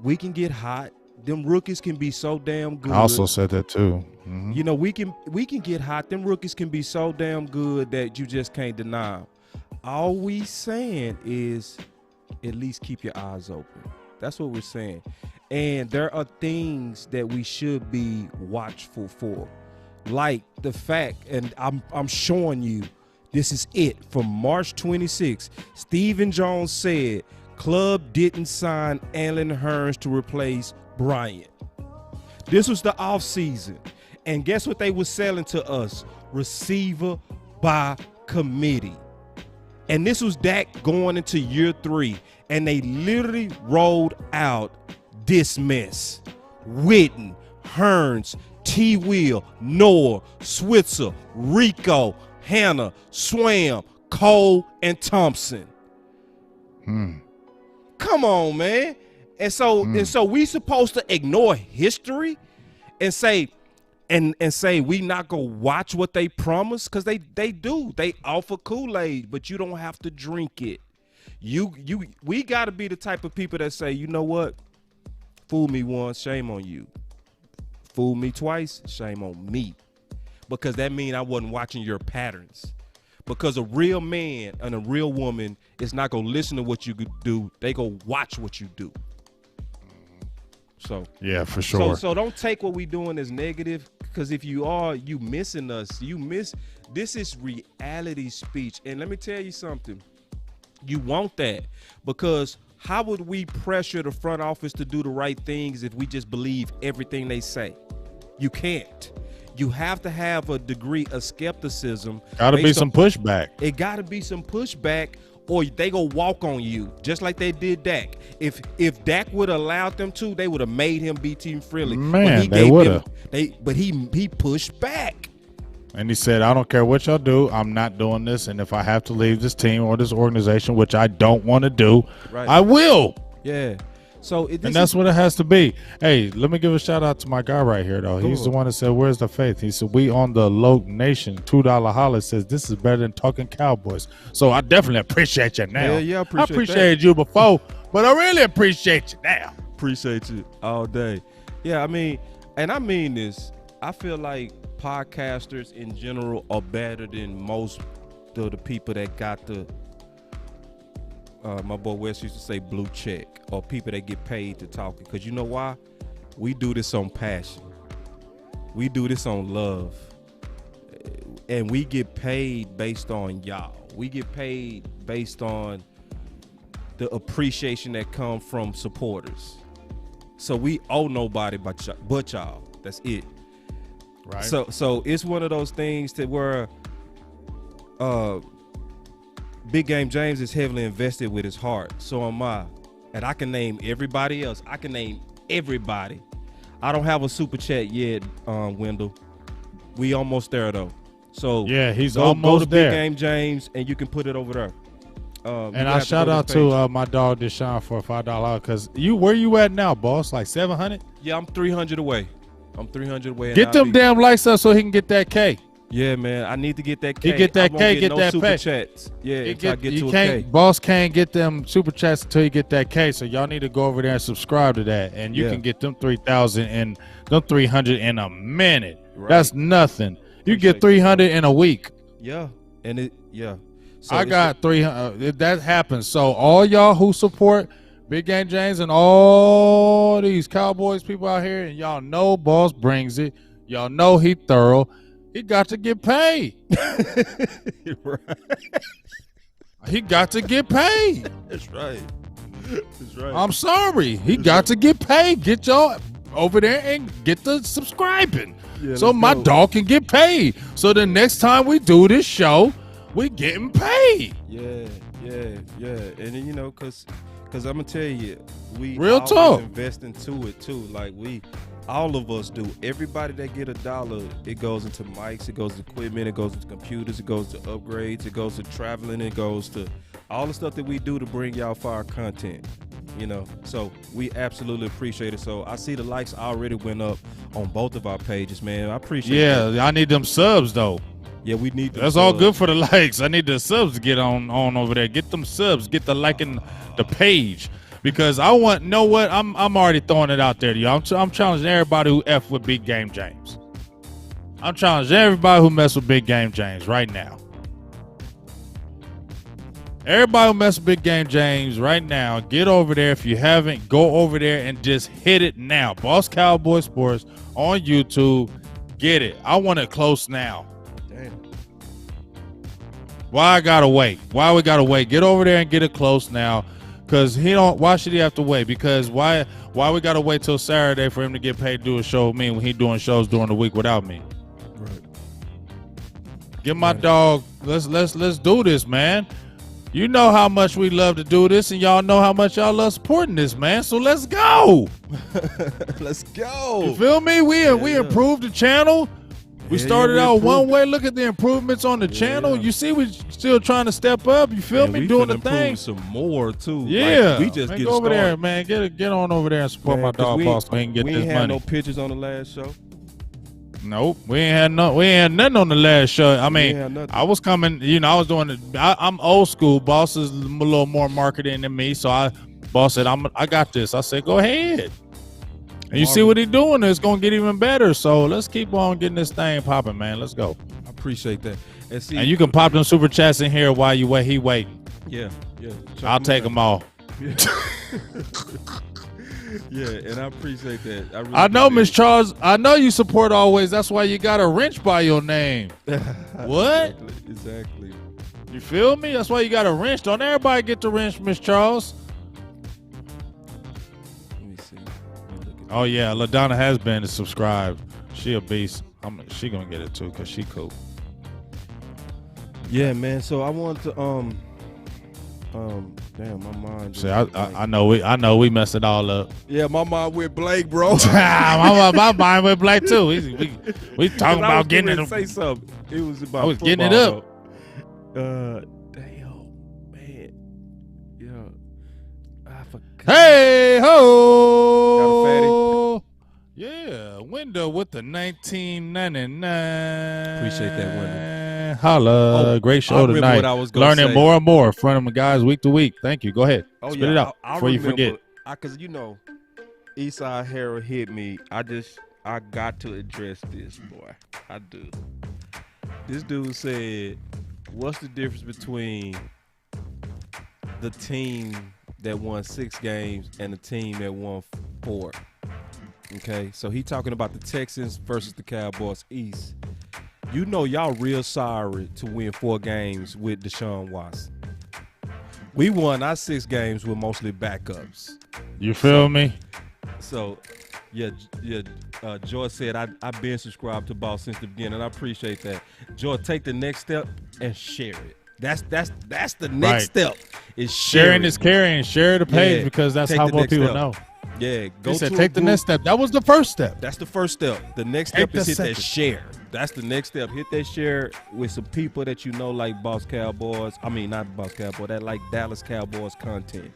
We can get hot. Them rookies can be so damn good. I also said that too. Mm-hmm. You know, we can get hot. Them rookies can be so damn good that you just can't deny them. All we saying is at least keep your eyes open. That's what we're saying. And there are things that we should be watchful for. Like the fact, and I'm showing you, this is it. From March 26th, Stephen Jones said club didn't sign Allen Hurns to replace Bryant. This was the offseason. And guess what they were selling to us? Receiver by committee. And this was Dak going into year 3. And they literally rolled out this mess. Witten, Hurns, T. Will, Noah, Switzer, Rico, Hannah, Swam, Cole, and Thompson. Come on, man. And so we supposed to ignore history and say we not gonna watch what they promise, because they do. They offer Kool-Aid, but you don't have to drink it. We gotta be the type of people that say, you know what? Fool me once, shame on you. Fool me twice, shame on me. Because that means I wasn't watching your patterns. Because a real man and a real woman is not gonna listen to what you do. They go watch what you do. So yeah, for sure. So don't take what we doing as negative, because if you are, you missing us. This is reality speech. And let me tell you something. You want that, because how would we pressure the front office to do the right things if we just believe everything they say? You can't. You have to have a degree of skepticism. Gotta be some pushback. It gotta be some pushback, or they go walk on you, just like they did Dak. If Dak would have allowed them to, they would have made him be team friendly. Man, they would have. But he pushed back. And he said, I don't care what y'all do, I'm not doing this. And if I have to leave this team or this organization, which I don't want to do, right, I will. Yeah. So and that's what it has to be. Hey, let me give a shout out to my guy right here, though. Cool. He's the one that said, where's the faith? He said, we on the Loke Nation. $2 holler says, this is better than talking Cowboys. So I definitely appreciate you now. Yeah, I appreciated you before, but I really appreciate you now. Appreciate you all day. Yeah, I mean this. I feel like podcasters in general are better than most of the people that got the my boy Wes used to say blue check, or people that get paid to talk. Because you know why? We do this on passion. We do this on love. And we get paid based on y'all. We get paid based on the appreciation that comes from supporters. So we owe nobody but y'all. That's it. Right. So it's one of those things that where Big Game James is heavily invested with his heart. So am I. And I can name everybody else. I can name everybody. I don't have a super chat yet, Wendell. We almost there though. So yeah, he's go almost to there. Big Game James, and you can put it over there. And I shout out to my dog Deshaun for a $5 because where you at now, boss? Like 700? Yeah, I'm 300 away. I'm 300 away. Get them damn likes up so he can get that K. Yeah, man, I need to get that K. He get that K, get that super pay. Chats. Yeah, until I get to a K. Boss can't get them super chats until you get that K. So y'all need to go over there and subscribe to that, and you can get them 3,000 and them 300 in a minute. Right. That's nothing. You get 300 in a week. Yeah, and So I got 300. That happens. So all y'all who support Big Game James and all these Cowboys people out here, and y'all know Boss brings it. Y'all know he thorough. He got to get paid. Right. He got to get paid. That's right. That's right. I'm sorry. He got to get paid. Get y'all over there and get the subscribing. Yeah, so my dog can get paid. So the next time we do this show, we getting paid. Yeah. And then, because I'm going to tell you, we real talk invest into it too. Like all of us do. Everybody that get $1, it goes into mics, it goes to equipment, it goes to computers, it goes to upgrades, it goes to traveling, it goes to all the stuff that we do to bring y'all fire content. So we absolutely appreciate it. So I see the likes already went up on both of our pages, man. I appreciate it. Yeah, I need them subs though. Yeah, we need them That's subs. all good for the likes. I need the subs to get on over there. Get them subs. Get the liking the page. Because I want, know what? I'm already throwing it out there to y'all. I'm challenging everybody who F with Big Game James. I'm challenging everybody who mess with Big Game James right now. Everybody who mess with Big Game James right now, get over there. If you haven't, go over there and just hit it now. Boss Cowboy Sports on YouTube. Get it. I want it close now. Damn. Why I gotta wait? Why we gotta wait? Get over there and get it close now. Cause why should he have to wait? Because why we gotta wait till Saturday for him to get paid to do a show with me when he doing shows during the week without me? Right. Get my dog. Let's do this, man. You know how much we love to do this, and y'all know how much y'all love supporting this, man. So let's go. Let's go. You feel me? We improved the channel. We started out one way. Look at the improvements on the channel. You see, we still trying to step up. You feel me? Doing the thing. Some more too. Yeah, we just get over started. there, man. Get on over there and support my dog boss so he can get this money. We ain't had no pictures on the last show. Nope, we ain't had nothing on the last show. I mean, I was coming. I was doing it. I'm old school. Boss is a little more marketing than me, so boss said, I got this. I said, go ahead. And you see what he's doing, it's going to get even better. So let's keep on getting this thing popping, man. Let's go. I appreciate that. And you can pop them super chats in here while he waiting. Yeah. I'll take them all. Yeah, and I appreciate that. I know, Miss Charles. I know you support always. That's why you got a wrench by your name. What? Exactly. You feel me? That's why you got a wrench. Don't everybody get the wrench, Miss Charles? Oh yeah, LaDonna has been subscribed. She a beast. She gonna get it too because she cool. Yeah, man. So I want to damn, my mind. See, I know we messed it all up. Yeah, my mind went blank, bro. my mind went blank too. We talking about getting it. Say something. It was about. I was getting it up. Damn, man. Yeah, I forgot. Hey ho! Got a fatty? Yeah, Window with the 1999. Appreciate that, Window. Holla, great show tonight. What I was gonna Learning say. more and more from the guys week to week. Thank you. Go ahead. Oh, Spit yeah. it out I before you forget. Because Eastside Harold hit me. I got to address this, boy. I do. This dude said, what's the difference between the team that won 6 games and the team that won 4? Okay, so he talking about the Texans versus the Cowboys East. Y'all real sorry to win 4 games with Deshaun Watson. We won our 6 games with mostly backups. You feel me? So, yeah. George said I've been subscribed to Boss since the beginning. I appreciate that. George, take the next step and share it. That's the next step. Is sharing is caring. Share the page because that's how more people know. Yeah, take the next step. That was the first step. That's the first step. The next step is hit that share. That's the next step. Hit that share with some people that you know like Boss Cowboys. I mean, not Boss Cowboy. That like Dallas Cowboys content.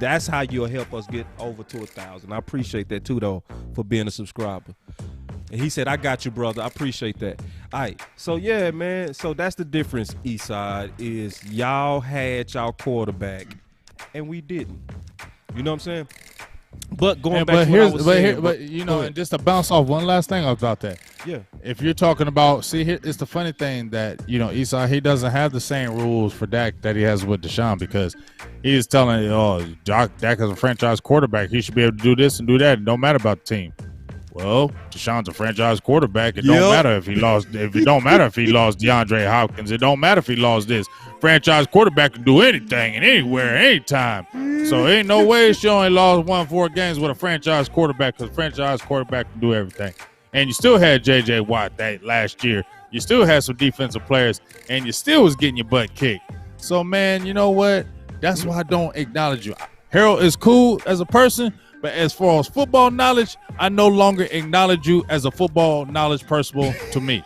That's how you'll help us get over to 1,000. I appreciate that too, though, for being a subscriber. And he said, I got you, brother. I appreciate that. All right. So, yeah, man. So that's the difference, Eastside, is y'all had y'all quarterback, and we didn't. You know what I'm saying? But going back to what I was saying. And just to bounce off one last thing about that. Yeah. If you're talking about, it's the funny thing that, Eastside, he doesn't have the same rules for Dak that he has with Deshaun because he's telling, Dak is a franchise quarterback. He should be able to do this and do that. It don't matter about the team. Well, Deshaun's a franchise quarterback. It don't matter if he lost. It don't matter if he lost DeAndre Hopkins. It don't matter if he lost this. Franchise quarterback can do anything and anywhere, anytime. So ain't no way she only lost 4 games with a franchise quarterback because franchise quarterback can do everything. And you still had J.J. Watt that last year. You still had some defensive players, and you still was getting your butt kicked. So, man, you know what? That's why I don't acknowledge you. Harold is cool as a person, but as far as football knowledge, I no longer acknowledge you as a football knowledge person to me.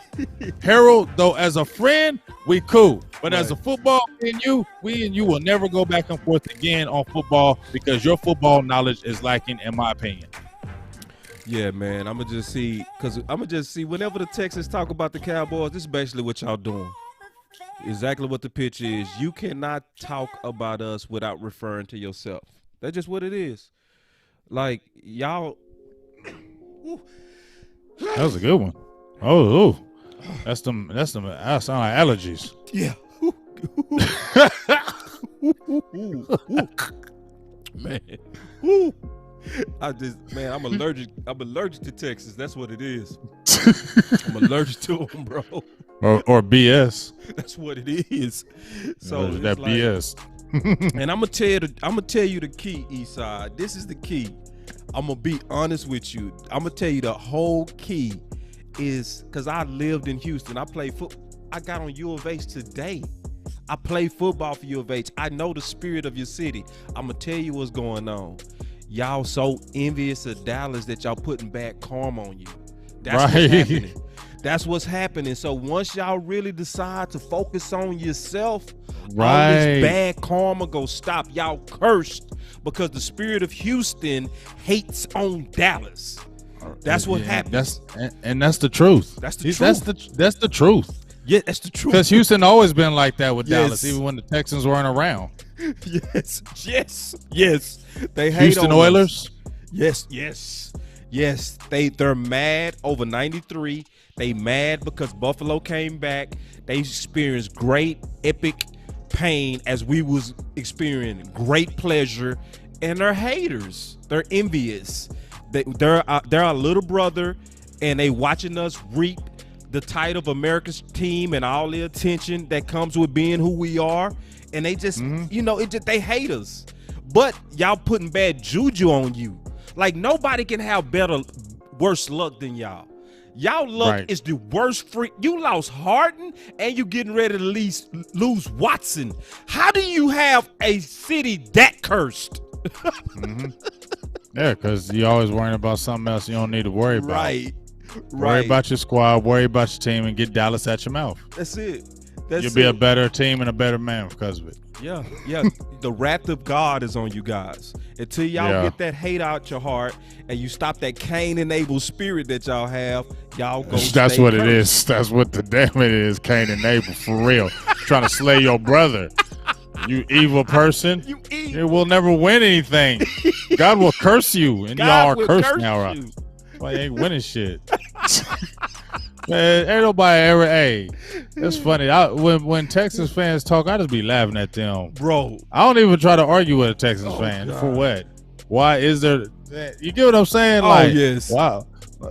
Harold, though, as a friend, We cool. But as a football, we and you will never go back and forth again on football because your football knowledge is lacking, in my opinion. Yeah, man. I'm gonna just see whenever the Texans talk about the Cowboys, this is basically what y'all doing. Exactly what the pitch is. You cannot talk about us without referring to yourself. That's just what it is. Like y'all. That was a good one. Oh. That's them. That sound like allergies. Yeah. Man. I'm allergic. I'm allergic to Texas. That's what it is. I'm allergic to them, bro. Or BS. That's what it is. So that like, BS. And I'm gonna tell you the key, Eastside. This is the key. I'm gonna be honest with you. I'm gonna tell you the whole key is because I lived in Houston. I played football. I got on U of H today. I played football for U of H. I know the spirit of your city. I'm gonna tell you what's going on. Y'all so envious of Dallas that y'all putting bad karma on you. That's what's happening. That's what's happening. So once y'all really decide to focus on yourself, all this bad karma go stop. Y'all cursed because the spirit of Houston hates on Dallas. That's what happened. That's the truth. That's the truth. That's the truth. Yeah, that's the truth. Because Houston always been like that with Dallas, even when the Texans weren't around. Yes. They hate Houston on Oilers. Us. Yes. They're mad over 93. They mad because Buffalo came back. They experienced great epic pain as we was experiencing great pleasure, and they're haters. They're envious. They're our little brother, and they watching us reap the title of America's team and all the attention that comes with being who we are. And they just, they hate us. But y'all putting bad juju on you. Like nobody can have worse luck than y'all. Y'all luck is the worst. You lost Harden and you getting ready to lose Watson. How do you have a city that cursed? Yeah, because you always worrying about something else you don't need to worry about. Right. Worry about your squad, worry about your team, and get Dallas at your mouth. That's it. You'll be a better team and a better man because of it. Yeah. The wrath of God is on you guys. Until y'all get that hate out your heart and you stop that Cain and Abel spirit that y'all have, y'all go. That's what it is. That's what the damn it is, Cain and Abel, for real. Trying to slay your brother. You evil person. You will never win anything. God will curse you, and y'all are cursed now. Right? Why you ain't winning shit? Man, ain't nobody ever. Hey, that's funny. When Texas fans talk, I just be laughing at them, bro. I don't even try to argue with a Texas fan. God. For what? Why is there? You get what I'm saying? Like, yes. Wow.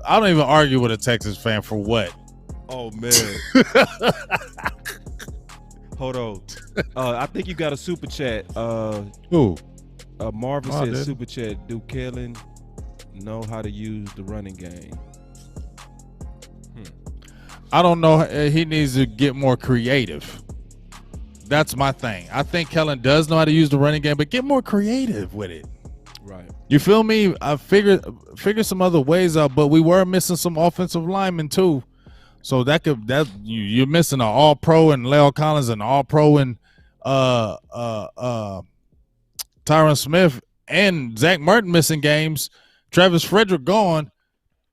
I don't even argue with a Texas fan for what? Oh man. Hold on. I think you got a super chat. Who? Marvin said super chat. Do Kellen know how to use the running game? I don't know. He needs to get more creative. That's my thing. I think Kellen does know how to use the running game, but get more creative with it. Right. You feel me? I figure some other ways out, but we were missing some offensive linemen too. So you're missing an All-Pro and Leo Collins and All-Pro and Tyron Smith and Zach Martin missing games. Travis Frederick gone.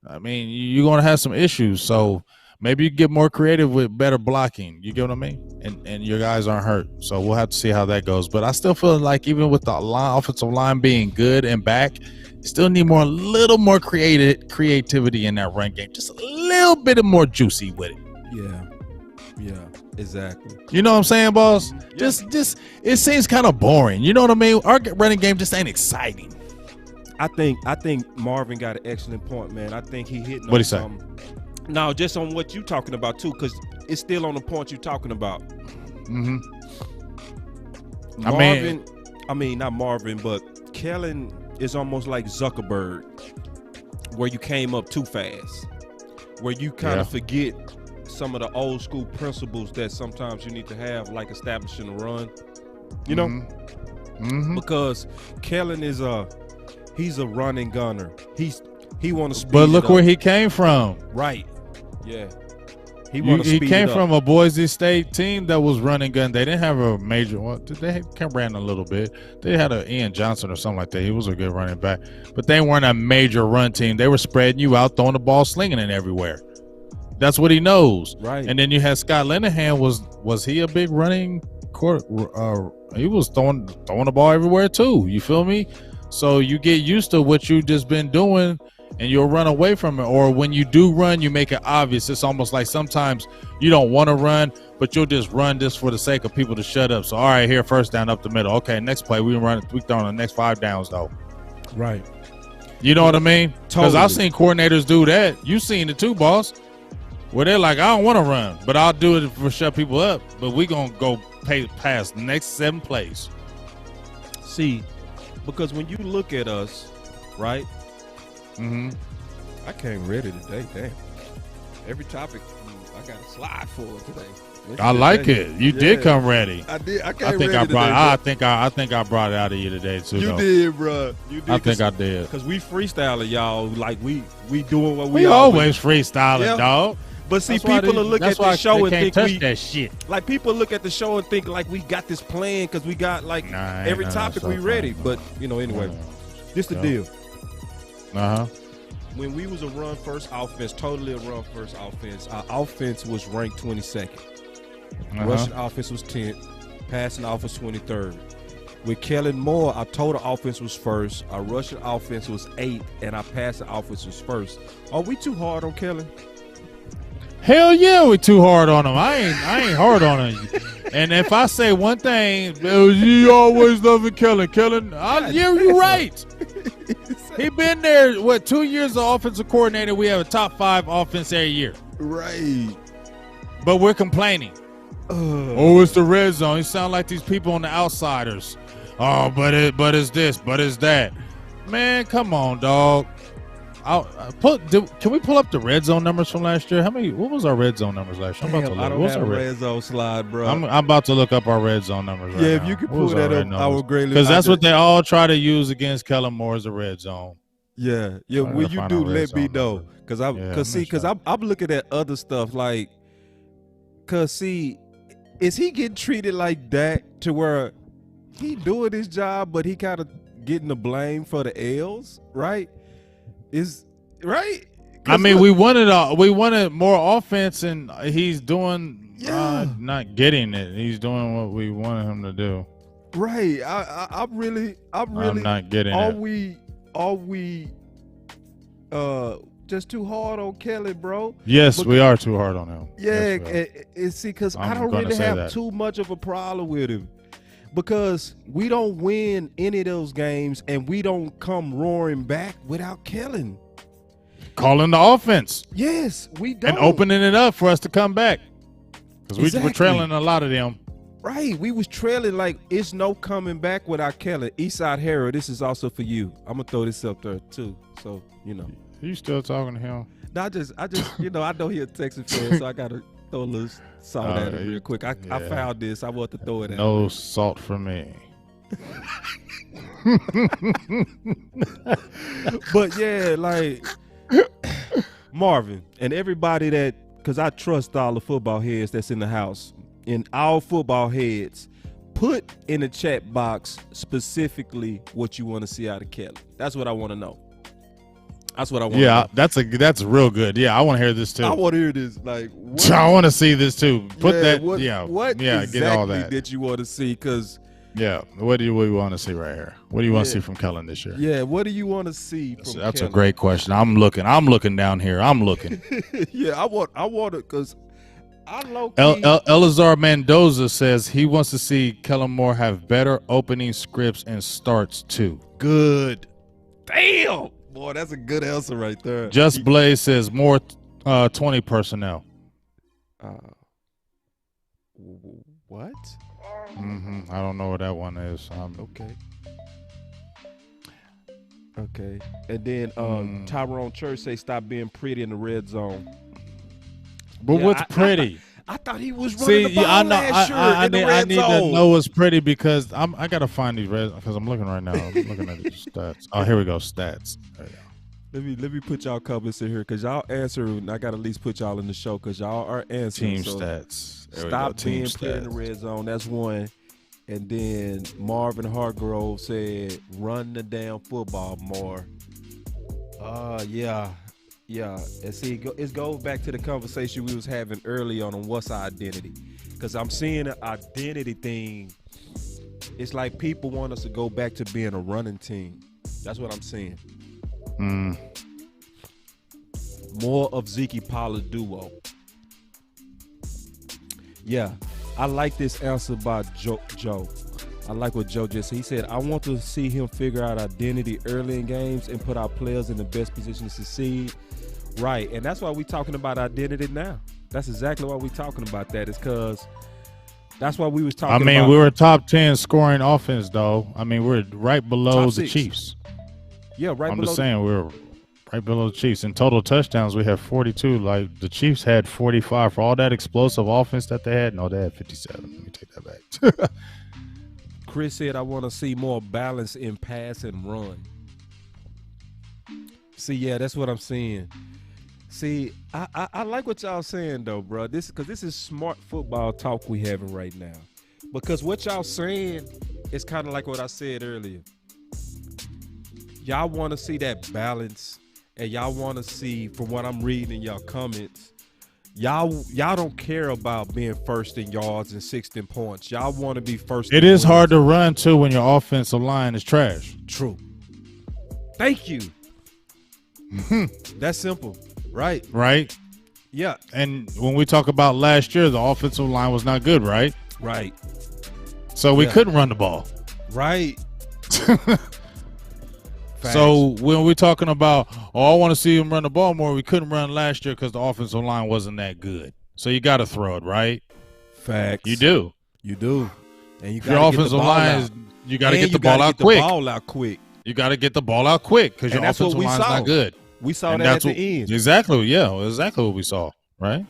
I mean, you're going to have some issues. So maybe you get more creative with better blocking. You get what I mean? And your guys aren't hurt. So we'll have to see how that goes. But I still feel like even with the offensive line being good and back, you still need a little more creativity in that run game. Just a little bit more juicy with it. Yeah, exactly. You know what I'm saying, boss? Yeah. Just it seems kind of boring. You know what I mean? Our running game just ain't exciting. I think Marvin got an excellent point, man. I think he hit. What he say? No, just on what you talking about too, because it's still on the point you're talking about. Mm-hmm. I mean, not Marvin, but Kellen is almost like Zuckerberg, where you came up too fast, where you kind of forget some of the old school principles that sometimes you need to have, like establishing a run. You know, because Kellen is he's a running gunner. He want to speed. But look where he came from. Right. Yeah. He came from a Boise State team that was running gun. They didn't have a major one. They ran a little bit. They had an Ian Johnson or something like that. He was a good running back. But they weren't a major run team. They were spreading you out, throwing the ball, slinging it everywhere. That's what he knows. Right. And then you had Scott Linehan. Was he a big running court? He was throwing the ball everywhere too. You feel me? So you get used to what you just been doing, and you'll run away from it. Or when you do run, you make it obvious. It's almost like sometimes you don't want to run, but you'll just run just for the sake of people to shut up. So, all right, here, first down up the middle. Okay, next play, we throwing the next 5 downs, though. Right. You know what I mean? Because Totally. I've seen coordinators do that. You've seen it too, boss. Where they're like, I don't want to run, but I'll do it for shut people up. But we're going to go past the next 7 plays. See, because when you look at us, right? Mm-hmm. I came ready today. Damn. Every topic, I got a slide for it today. I like it. You did come ready. I did. I think ready I brought. today, I think I brought it out of you today too. You did, bro. You did. I think I did. Because we freestyling, y'all. Like we doing what we always freestyling, dog. But see, people will look at the show and think touch that shit. Like people look at the show and think like we got this plan because we got like every topic we ready. But anyway, this the deal. When we was a run first offense, totally a run first offense, our offense was ranked 22nd. Rushing offense was 10th. Passing offense 23rd. With Kellen Moore, our total offense was first. Our rushing offense was 8th, and our passing offense was first. Are we too hard on Kellen? Hell yeah, we too hard on him. I ain't hard on him. And if I say one thing, you always loving Kellen. Yeah, you're right. He been there, 2 years of offensive coordinator. We have a top 5 offense every year. Right. But we're complaining. It's the red zone. You sound like these people on the Outsiders. Oh, but it's this, but it's that. Man, come on, dog. Can we pull up the red zone numbers from last year? What was our red zone numbers last year? I don't have a red zone slide, bro. I'm about to look up our red zone numbers right now. If you could pull that up, I would greatly. Because that's what they all try to use against Kellen Moore as a red zone. Yeah. When you do, let me know. Because I'm looking at other stuff like, is he getting treated like Dak to where he doing his job, but he kind of getting the blame for the L's, right? Is right? I mean, we wanted more offense, and he's doing not getting it. He's doing what we wanted him to do. Right. I'm not getting it. Are we just too hard on Kelly, bro? Yes, we are too hard on him. Yeah, because I don't really have too much of a problem with him. Because we don't win any of those games, and we don't come roaring back without Kellen. Calling the offense. Yes, we don't. And opening it up for us to come back. Because we were trailing a lot of them. Right, we was trailing like it's no coming back without Kellen. Eastside Herald, this is also for you. I'm going to throw this up there too, so You still talking to him? No, I just I know he a Texas fan, so I got to throw a little salt at him real quick. I found this. I want to throw it at him. No salt for me. But yeah, like Marvin and everybody because I trust all the football heads that's in the house. And our football heads, put in the chat box specifically what you want to see out of Kelly. That's what I want to know. That's what I want. Yeah, that's real good. Yeah, I want to hear this too. I want to hear this. Like, I want to see this too. Put that. What get all that. That you want to see? Because what do we want to see right here? What do you want to see from Kellen this year? Yeah, what do you want to see from Kellen? That's a great question. I'm looking down here. I'm looking. Yeah, I want it because I low-key. Elazar Mendoza says he wants to see Kellen Moore have better opening scripts and starts too. Good. Damn. Boy, that's a good answer right there. Just Blaze says more 20 personnel. What? I don't know what that one is. Okay. And then Tyrone Church say stop being pretty in the red zone. But what's pretty? I thought he was running the ball last year in the red I need zone. to know what's pretty because I got to find these red because I'm looking right now. I'm looking at these stats. Oh, here we go. Stats. There you Let me put y'all comments in here because y'all answer, and I got to at least put y'all in the show because y'all are answering. Team so stats. Stop being put in the red zone. That's one. And then Marvin Hargrove said, "Run the damn football more." Yeah. And see, it goes back to the conversation we was having early on what's our identity, because I'm seeing an identity thing. It's like people want us to go back to being a running team. That's what I'm seeing. More of Zeke Pollard duo. Yeah, I like this answer by Joe. I like what Joe just said. He said, I want to see him figure out identity early in games and put our players in the best position to succeed. Right, and that's why we're talking about identity now. That's exactly why we're talking about that. It's because that's why we was talking about. I mean, we were top 10 scoring offense, though. I mean, we're right below the Chiefs. Yeah, right below. I'm just saying we're right below the Chiefs. In total touchdowns, we have 42. Like, the Chiefs had 45. For all that explosive offense that they had, no, they had 57. Let me take that back. Chris said, I want to see more balance in pass and run. See, yeah, that's what I'm seeing. See, I like what y'all saying, though, bro. Because this is smart football talk we having right now. Because what y'all saying is kind of like what I said earlier. Y'all want to see that balance, and y'all want to see, from what I'm reading in y'all comments, y'all don't care about being first in yards and sixth in points. Y'all want to be first. It is hard to run, too, when your offensive line is trash. True. Thank you. That's simple. Right. Yeah. And when we talk about last year, the offensive line was not good, right? Right. So we couldn't run the ball. Right. So when we're talking about, I want to see him run the ball more, we couldn't run last year because the offensive line wasn't that good. So you got to throw it, right? Facts. You do. And you got your offensive line is, you got to get the ball out quick. You got to get the ball out quick because your offensive line's not good. We saw that at the end. Exactly. Yeah, exactly what we saw. Right.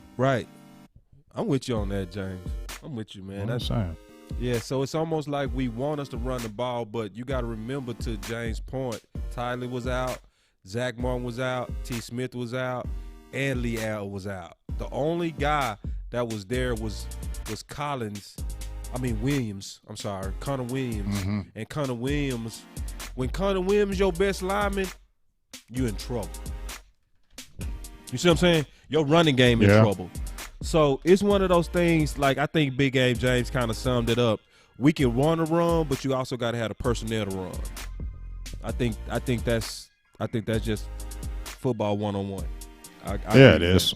I'm with you on that, James. I'm with you, man. That's saying. Yeah, so it's almost like we want us to run the ball, but you got to remember, to James' point, Tyler was out, Zach Martin was out, T. Smith was out, and Lee Al was out. The only guy that was there was Williams. I'm sorry, Connor Williams. Mm-hmm. And Connor Williams, when Connor Williams your best lineman, you in trouble. You see what I'm saying? Your running game in trouble. So it's one of those things, like I think Big Game James kind of summed it up. We can run a run, but you also got to have the personnel to run. I think that's just football 101. It is.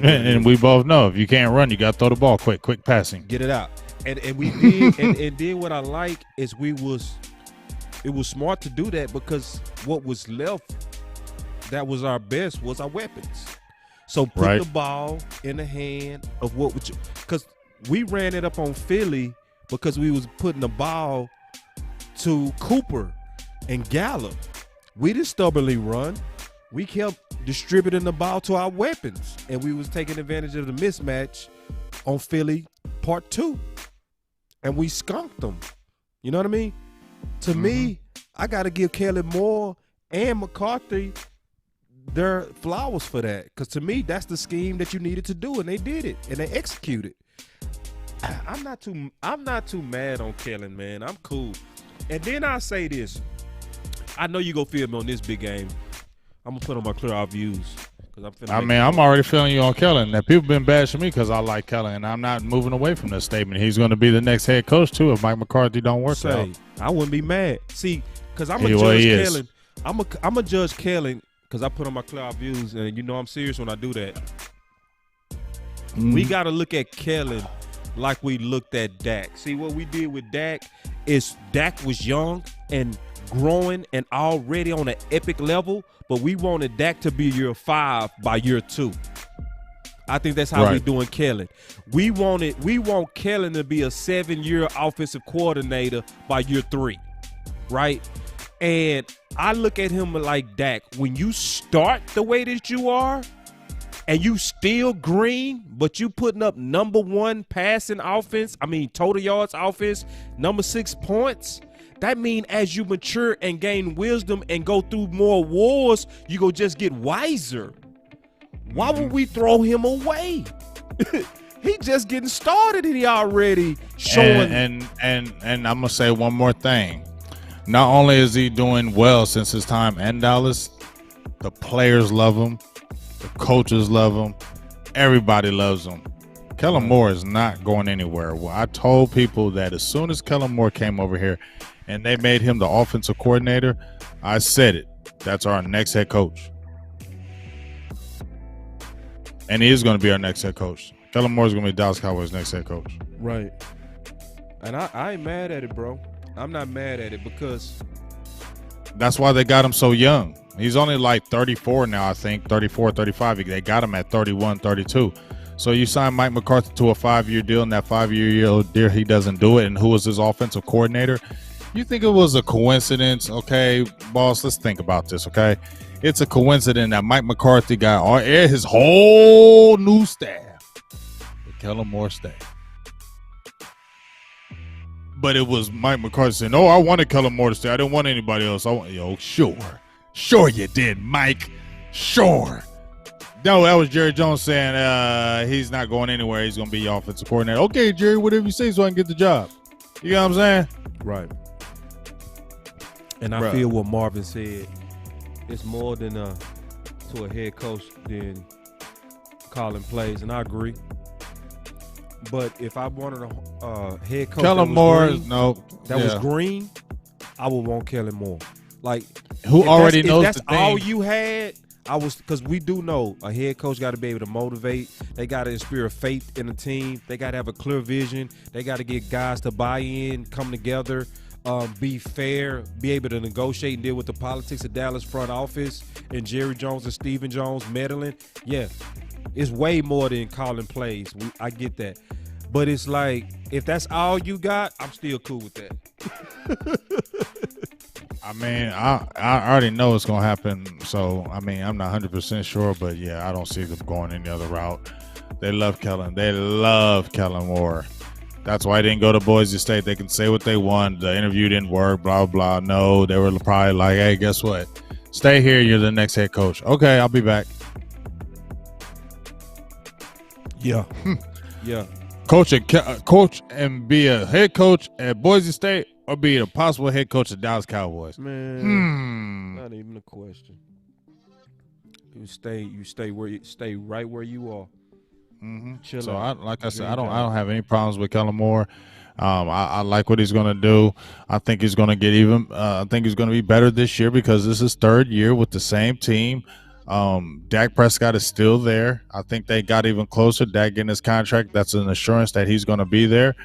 And we both know if you can't run, you got to throw the ball quick passing. Get it out. And we did. and then what I like is it was smart to do that, because what was left that was our best was our weapons. So put the ball in the hand of because we ran it up on Philly because we was putting the ball to Cooper and Gallup. We didn't stubbornly run. We kept distributing the ball to our weapons, and we was taking advantage of the mismatch on Philly part 2, and we skunked them. You know what I mean? To me, I got to give Kellen Moore and McCarthy their flowers for that, because to me that's the scheme that you needed to do, and they did it and they executed. I'm not too mad on Kellen, man. I'm cool. And then I say this, I know you go feel me on this big game. I'm gonna put on my clear out views, because I'm already feeling you on Kellen. Now people been bashing me because I like Kellen, and I'm not moving away from this statement. He's going to be the next head coach too if Mike McCarthy don't work out. I wouldn't be mad. See, because I'm gonna judge Kellen. I'm gonna judge Kellen because I put on my cloud views, and you know I'm serious when I do that. We got to look at Kellen like we looked at Dak. See, what we did with Dak is Dak was young and growing and already on an epic level, but we wanted Dak to be year 5 by year 2. I think that's how we're doing Kellen. We want Kellen to be a 7-year offensive coordinator by year 3, right? And I look at him like Dak. When you start the way that you are, and you still green, but you putting up number 1 passing offense, total yards offense, number 6 points, That mean as you mature and gain wisdom and go through more wars, you go just get wiser. Why would we throw him away? He just getting started and he already showing. And I'm gonna say one more thing. Not only is he doing well since his time in Dallas, the players love him, the coaches love him, everybody loves him. Kellen Moore is not going anywhere. Well, I told people that as soon as Kellen Moore came over here and they made him the offensive coordinator, I said it. That's our next head coach. And he is going to be our next head coach. Kellen Moore is going to be Dallas Cowboys' next head coach. Right. And I ain't mad at it, bro. I'm not mad at it because that's why they got him so young. He's only like 34 now, I think, 34, 35. They got him at 31, 32. So you sign Mike McCarthy to a 5-year deal, and that 5-year deal, he doesn't do it. And who was his offensive coordinator? You think it was a coincidence? Okay, boss, let's think about this, okay? It's a coincidence that Mike McCarthy got his whole new staff. Kellen Moore stay. But it was Mike McCarthy saying, "No, I wanted Kellen Moore to stay. I didn't want anybody else." Sure you did, Mike. Sure. No, that was Jerry Jones saying he's not going anywhere. He's going to be your offensive coordinator. Okay, Jerry, whatever you say so I can get the job. You know what I'm saying? Right. And I feel what Marvin said. It's more than to a head coach than calling plays, and I agree. But if I wanted a head coach Kellen Moore, was green, I would want Kellen Moore. Like, who already knows if that's the thing. all you had, because we do know a head coach got to be able to motivate. They got to inspire faith in the team. They got to have a clear vision. They got to get guys to buy in, come together, be fair, be able to negotiate and deal with the politics of Dallas front office and Jerry Jones and Stephen Jones meddling. Yeah, it's way more than calling plays. I get that. But it's like, if that's all you got, I'm still cool with that. I mean, I already know it's going to happen. So, I mean, I'm not 100% sure. But, yeah, I don't see them going any other route. They love Kellen. They love Kellen Moore. That's why they didn't go to Boise State. They can say what they want. The interview didn't work, blah, blah. No, they were probably like, hey, guess what? Stay here. You're the next head coach. Okay, I'll be back. Yeah. Yeah. Coach and be a head coach at Boise State or be a possible head coach at Dallas Cowboys. Man, not even a question. You stay right where you are. Mm-hmm. So I said, I don't have any problems with Kellen Moore. I like what he's going to do. I think he's going to get even. I think he's going to be better this year because this is his third year with the same team. Dak Prescott is still there. I think they got even closer. Dak getting his contract, that's an assurance that he's going to be there.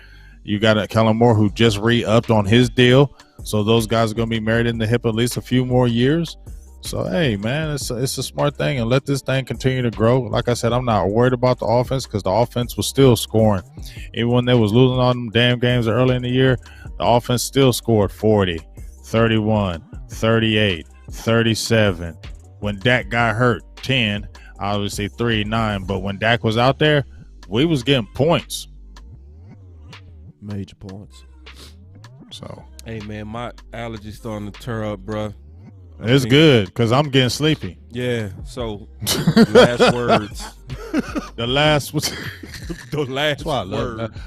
You got a Kellen Moore who just re-upped on his deal. So those guys are going to be married in the hip at least a few more years. So, hey, man, it's a smart thing, and let this thing continue to grow. Like I said, I'm not worried about the offense because the offense was still scoring. Even when they was losing all them damn games early in the year, the offense still scored 40, 31, 38, 37. When Dak got hurt, 10, obviously 3, 9. But when Dak was out there, we was getting points. Major points. So, hey, man, my allergies starting to tear up, bro. It's good because I'm getting sleepy. Yeah, so last words. The last word.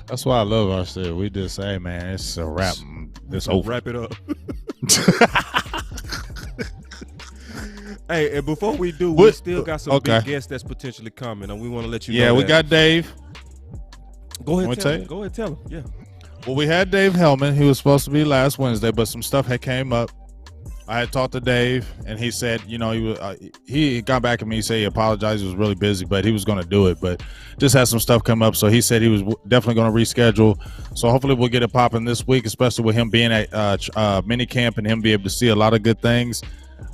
That's why I love our shit. We just say, man, it's a wrap. It's over. Wrap it up. Hey, and before we do, we still got some big guests that's potentially coming, and we want to let you know. Yeah, we got Dave. Go ahead, tell him. Yeah. Well, we had Dave Hellman. He was supposed to be last Wednesday, but some stuff had came up. I had talked to Dave, and he said, you know, he got back at me. He said he apologized. He was really busy, but he was going to do it. But just had some stuff come up, so he said he was definitely going to reschedule. So hopefully we'll get it popping this week, especially with him being at mini camp and him be able to see a lot of good things.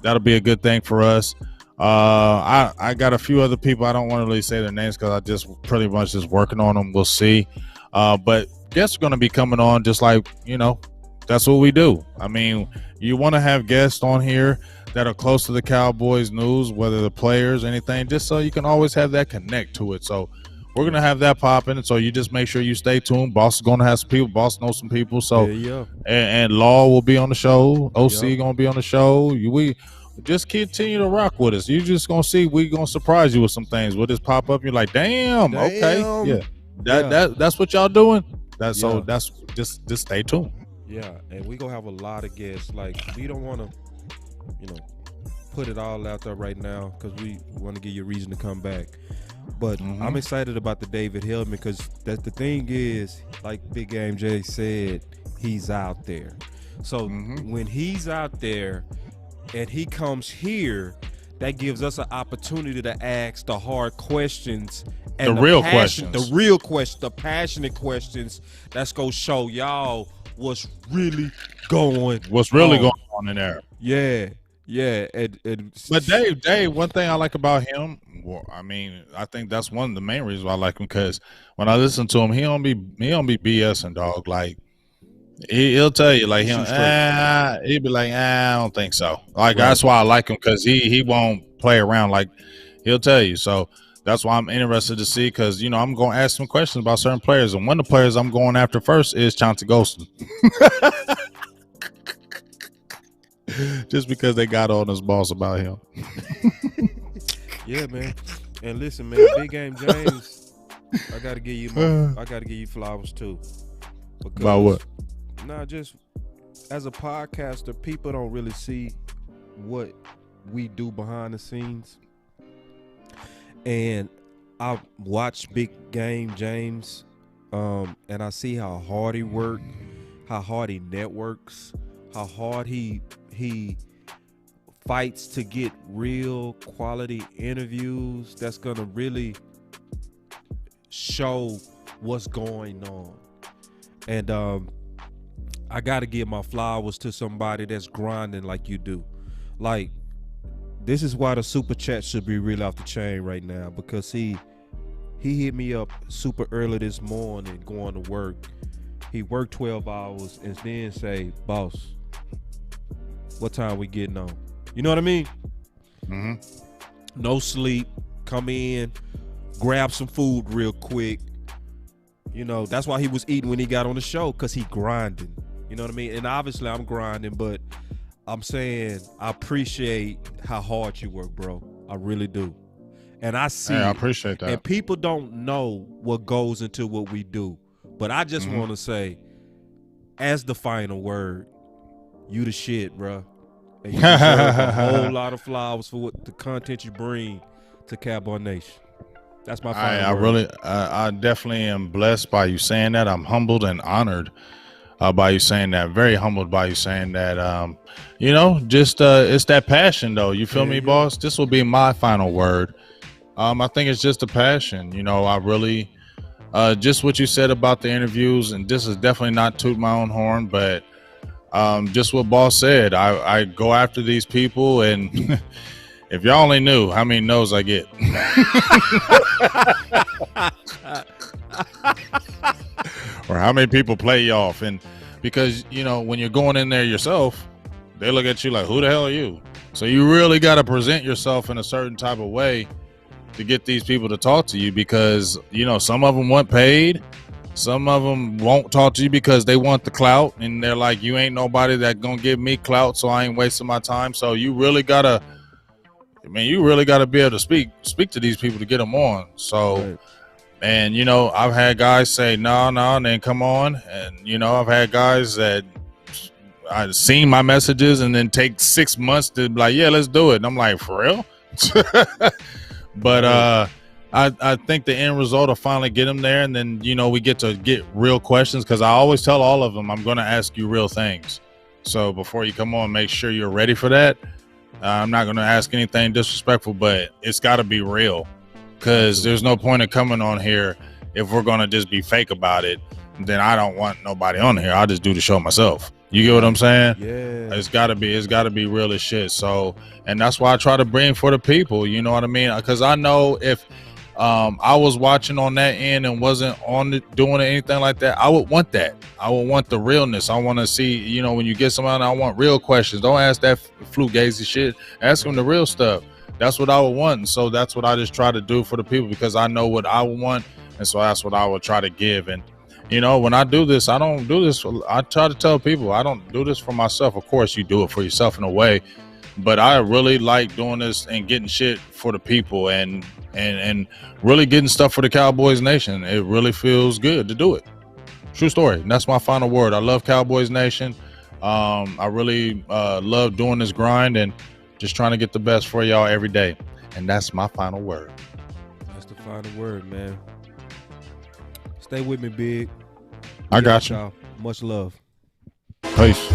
That'll be a good thing for us. I got a few other people. I don't want to really say their names because I just pretty much just working on them. We'll see. But guests are going to be coming on just like, you know, that's what we do. I mean, you want to have guests on here that are close to the Cowboys news, whether the players, anything, just so you can always have that connect to it. So We're gonna have that popping, so you just make sure you stay tuned. Boss is gonna have some people. Boss knows some people, so and Law will be on the show. OC gonna be on the show. We just continue to rock with us. You just gonna see we gonna surprise you with some things. We'll just pop up. You're like, damn. Okay, yeah. That's what y'all doing. So that's just stay tuned. Yeah, and we gonna have a lot of guests. Like, we don't want to, put it all out there right now because we want to give you a reason to come back. But I'm excited about the David Hillman because the thing is, like Big Game Jay said, he's out there. So when he's out there and he comes here, that gives us an opportunity to ask the hard questions and the real questions, the passionate questions that's gonna show y'all what's really going on in there. Yeah, but Dave, one thing I like about him, well, I mean, I think that's one of the main reasons why I like him, because when I listen to him, he don't be BSing, dog. Like he'll tell you, like he'd be like, I don't think so. Like that's why I like him, because he won't play around. Like he'll tell you. So that's why I'm interested to see, because I'm going to ask some questions about certain players, and one of the players I'm going after first is Chauncey Golston. Just because they got on his boss about him. Yeah, man. And listen, man, Big Game James, I gotta give you flowers too. Because, about what? Nah, just as a podcaster, people don't really see what we do behind the scenes. And I watch Big Game James, and I see how hard he works, how hard he networks, how hard he fights to get real quality interviews that's gonna really show what's going on. And I gotta give my flowers to somebody that's grinding like you do. Like, this is why the super chat should be real off the chain right now, because he hit me up super early this morning going to work. He worked 12 hours and then say, boss, what time we getting on? You know what I mean? No sleep, come in, grab some food real quick. That's why he was eating when he got on the show, because he grinding. You know what I mean? And obviously I'm grinding, but I'm saying I appreciate how hard you work, bro. I really do. And I see I appreciate that. And people don't know what goes into what we do. But I just want to say, as the final word, you the shit, bro. And you deserve a whole lot of flowers for the content you bring to Cowboy Nation. That's my final word. I definitely am blessed by you saying that. I'm humbled and honored by you saying that. Very humbled by you saying that. Just it's that passion, though. You feel me, boss? This will be my final word. I think it's just a passion. I really just what you said about the interviews, and this is definitely not toot my own horn, but just what boss said. I go after these people, and if y'all only knew how many no's I get. Or how many people play you off. And because when you're going in there yourself, they look at you like, who the hell are you? So you really got to present yourself in a certain type of way to get these people to talk to you, because some of them want paid, some of them won't talk to you because they want the clout, and they're like, you ain't nobody that gonna give me clout, so I ain't wasting my time. So you really gotta be able to speak to these people to get them on. So right. And I've had guys say no, and then come on, and I've had guys that I've seen my messages and then take 6 months to be like, yeah, let's do it. And I'm like, for real? But I think the end result will finally get them there, and then we get to get real questions, because I always tell all of them I'm going to ask you real things. So before you come on, make sure you're ready for that. I'm not going to ask anything disrespectful, but it's got to be real, because there's no point in coming on here if we're going to just be fake about it. Then I don't want nobody on here. I'll just do the show myself. You get what I'm saying? Yeah. It's gotta be real as shit. So, and that's why I try to bring for the people. You know what I mean? Because I know if I was watching on that end and wasn't on it, doing anything like that, I would want that. I would want the realness. I want to see, when you get somebody, I want real questions. Don't ask that flugazy shit. Ask them the real stuff. That's what I would want. And so that's what I just try to do for the people, because I know what I would want And so that's what I would try to give. And, you know, when I do this, I don't do this. I try to tell people I don't do this for myself. Of course, you do it for yourself in a way. But I really like doing this and getting shit for the people and really getting stuff for the Cowboys Nation. It really feels good to do it. True story. And that's my final word. I love Cowboys Nation. I really love doing this grind and just trying to get the best for y'all every day. And that's my final word. That's the final word, man. Stay with me, Big. I got you. Y'all. Much love. Peace.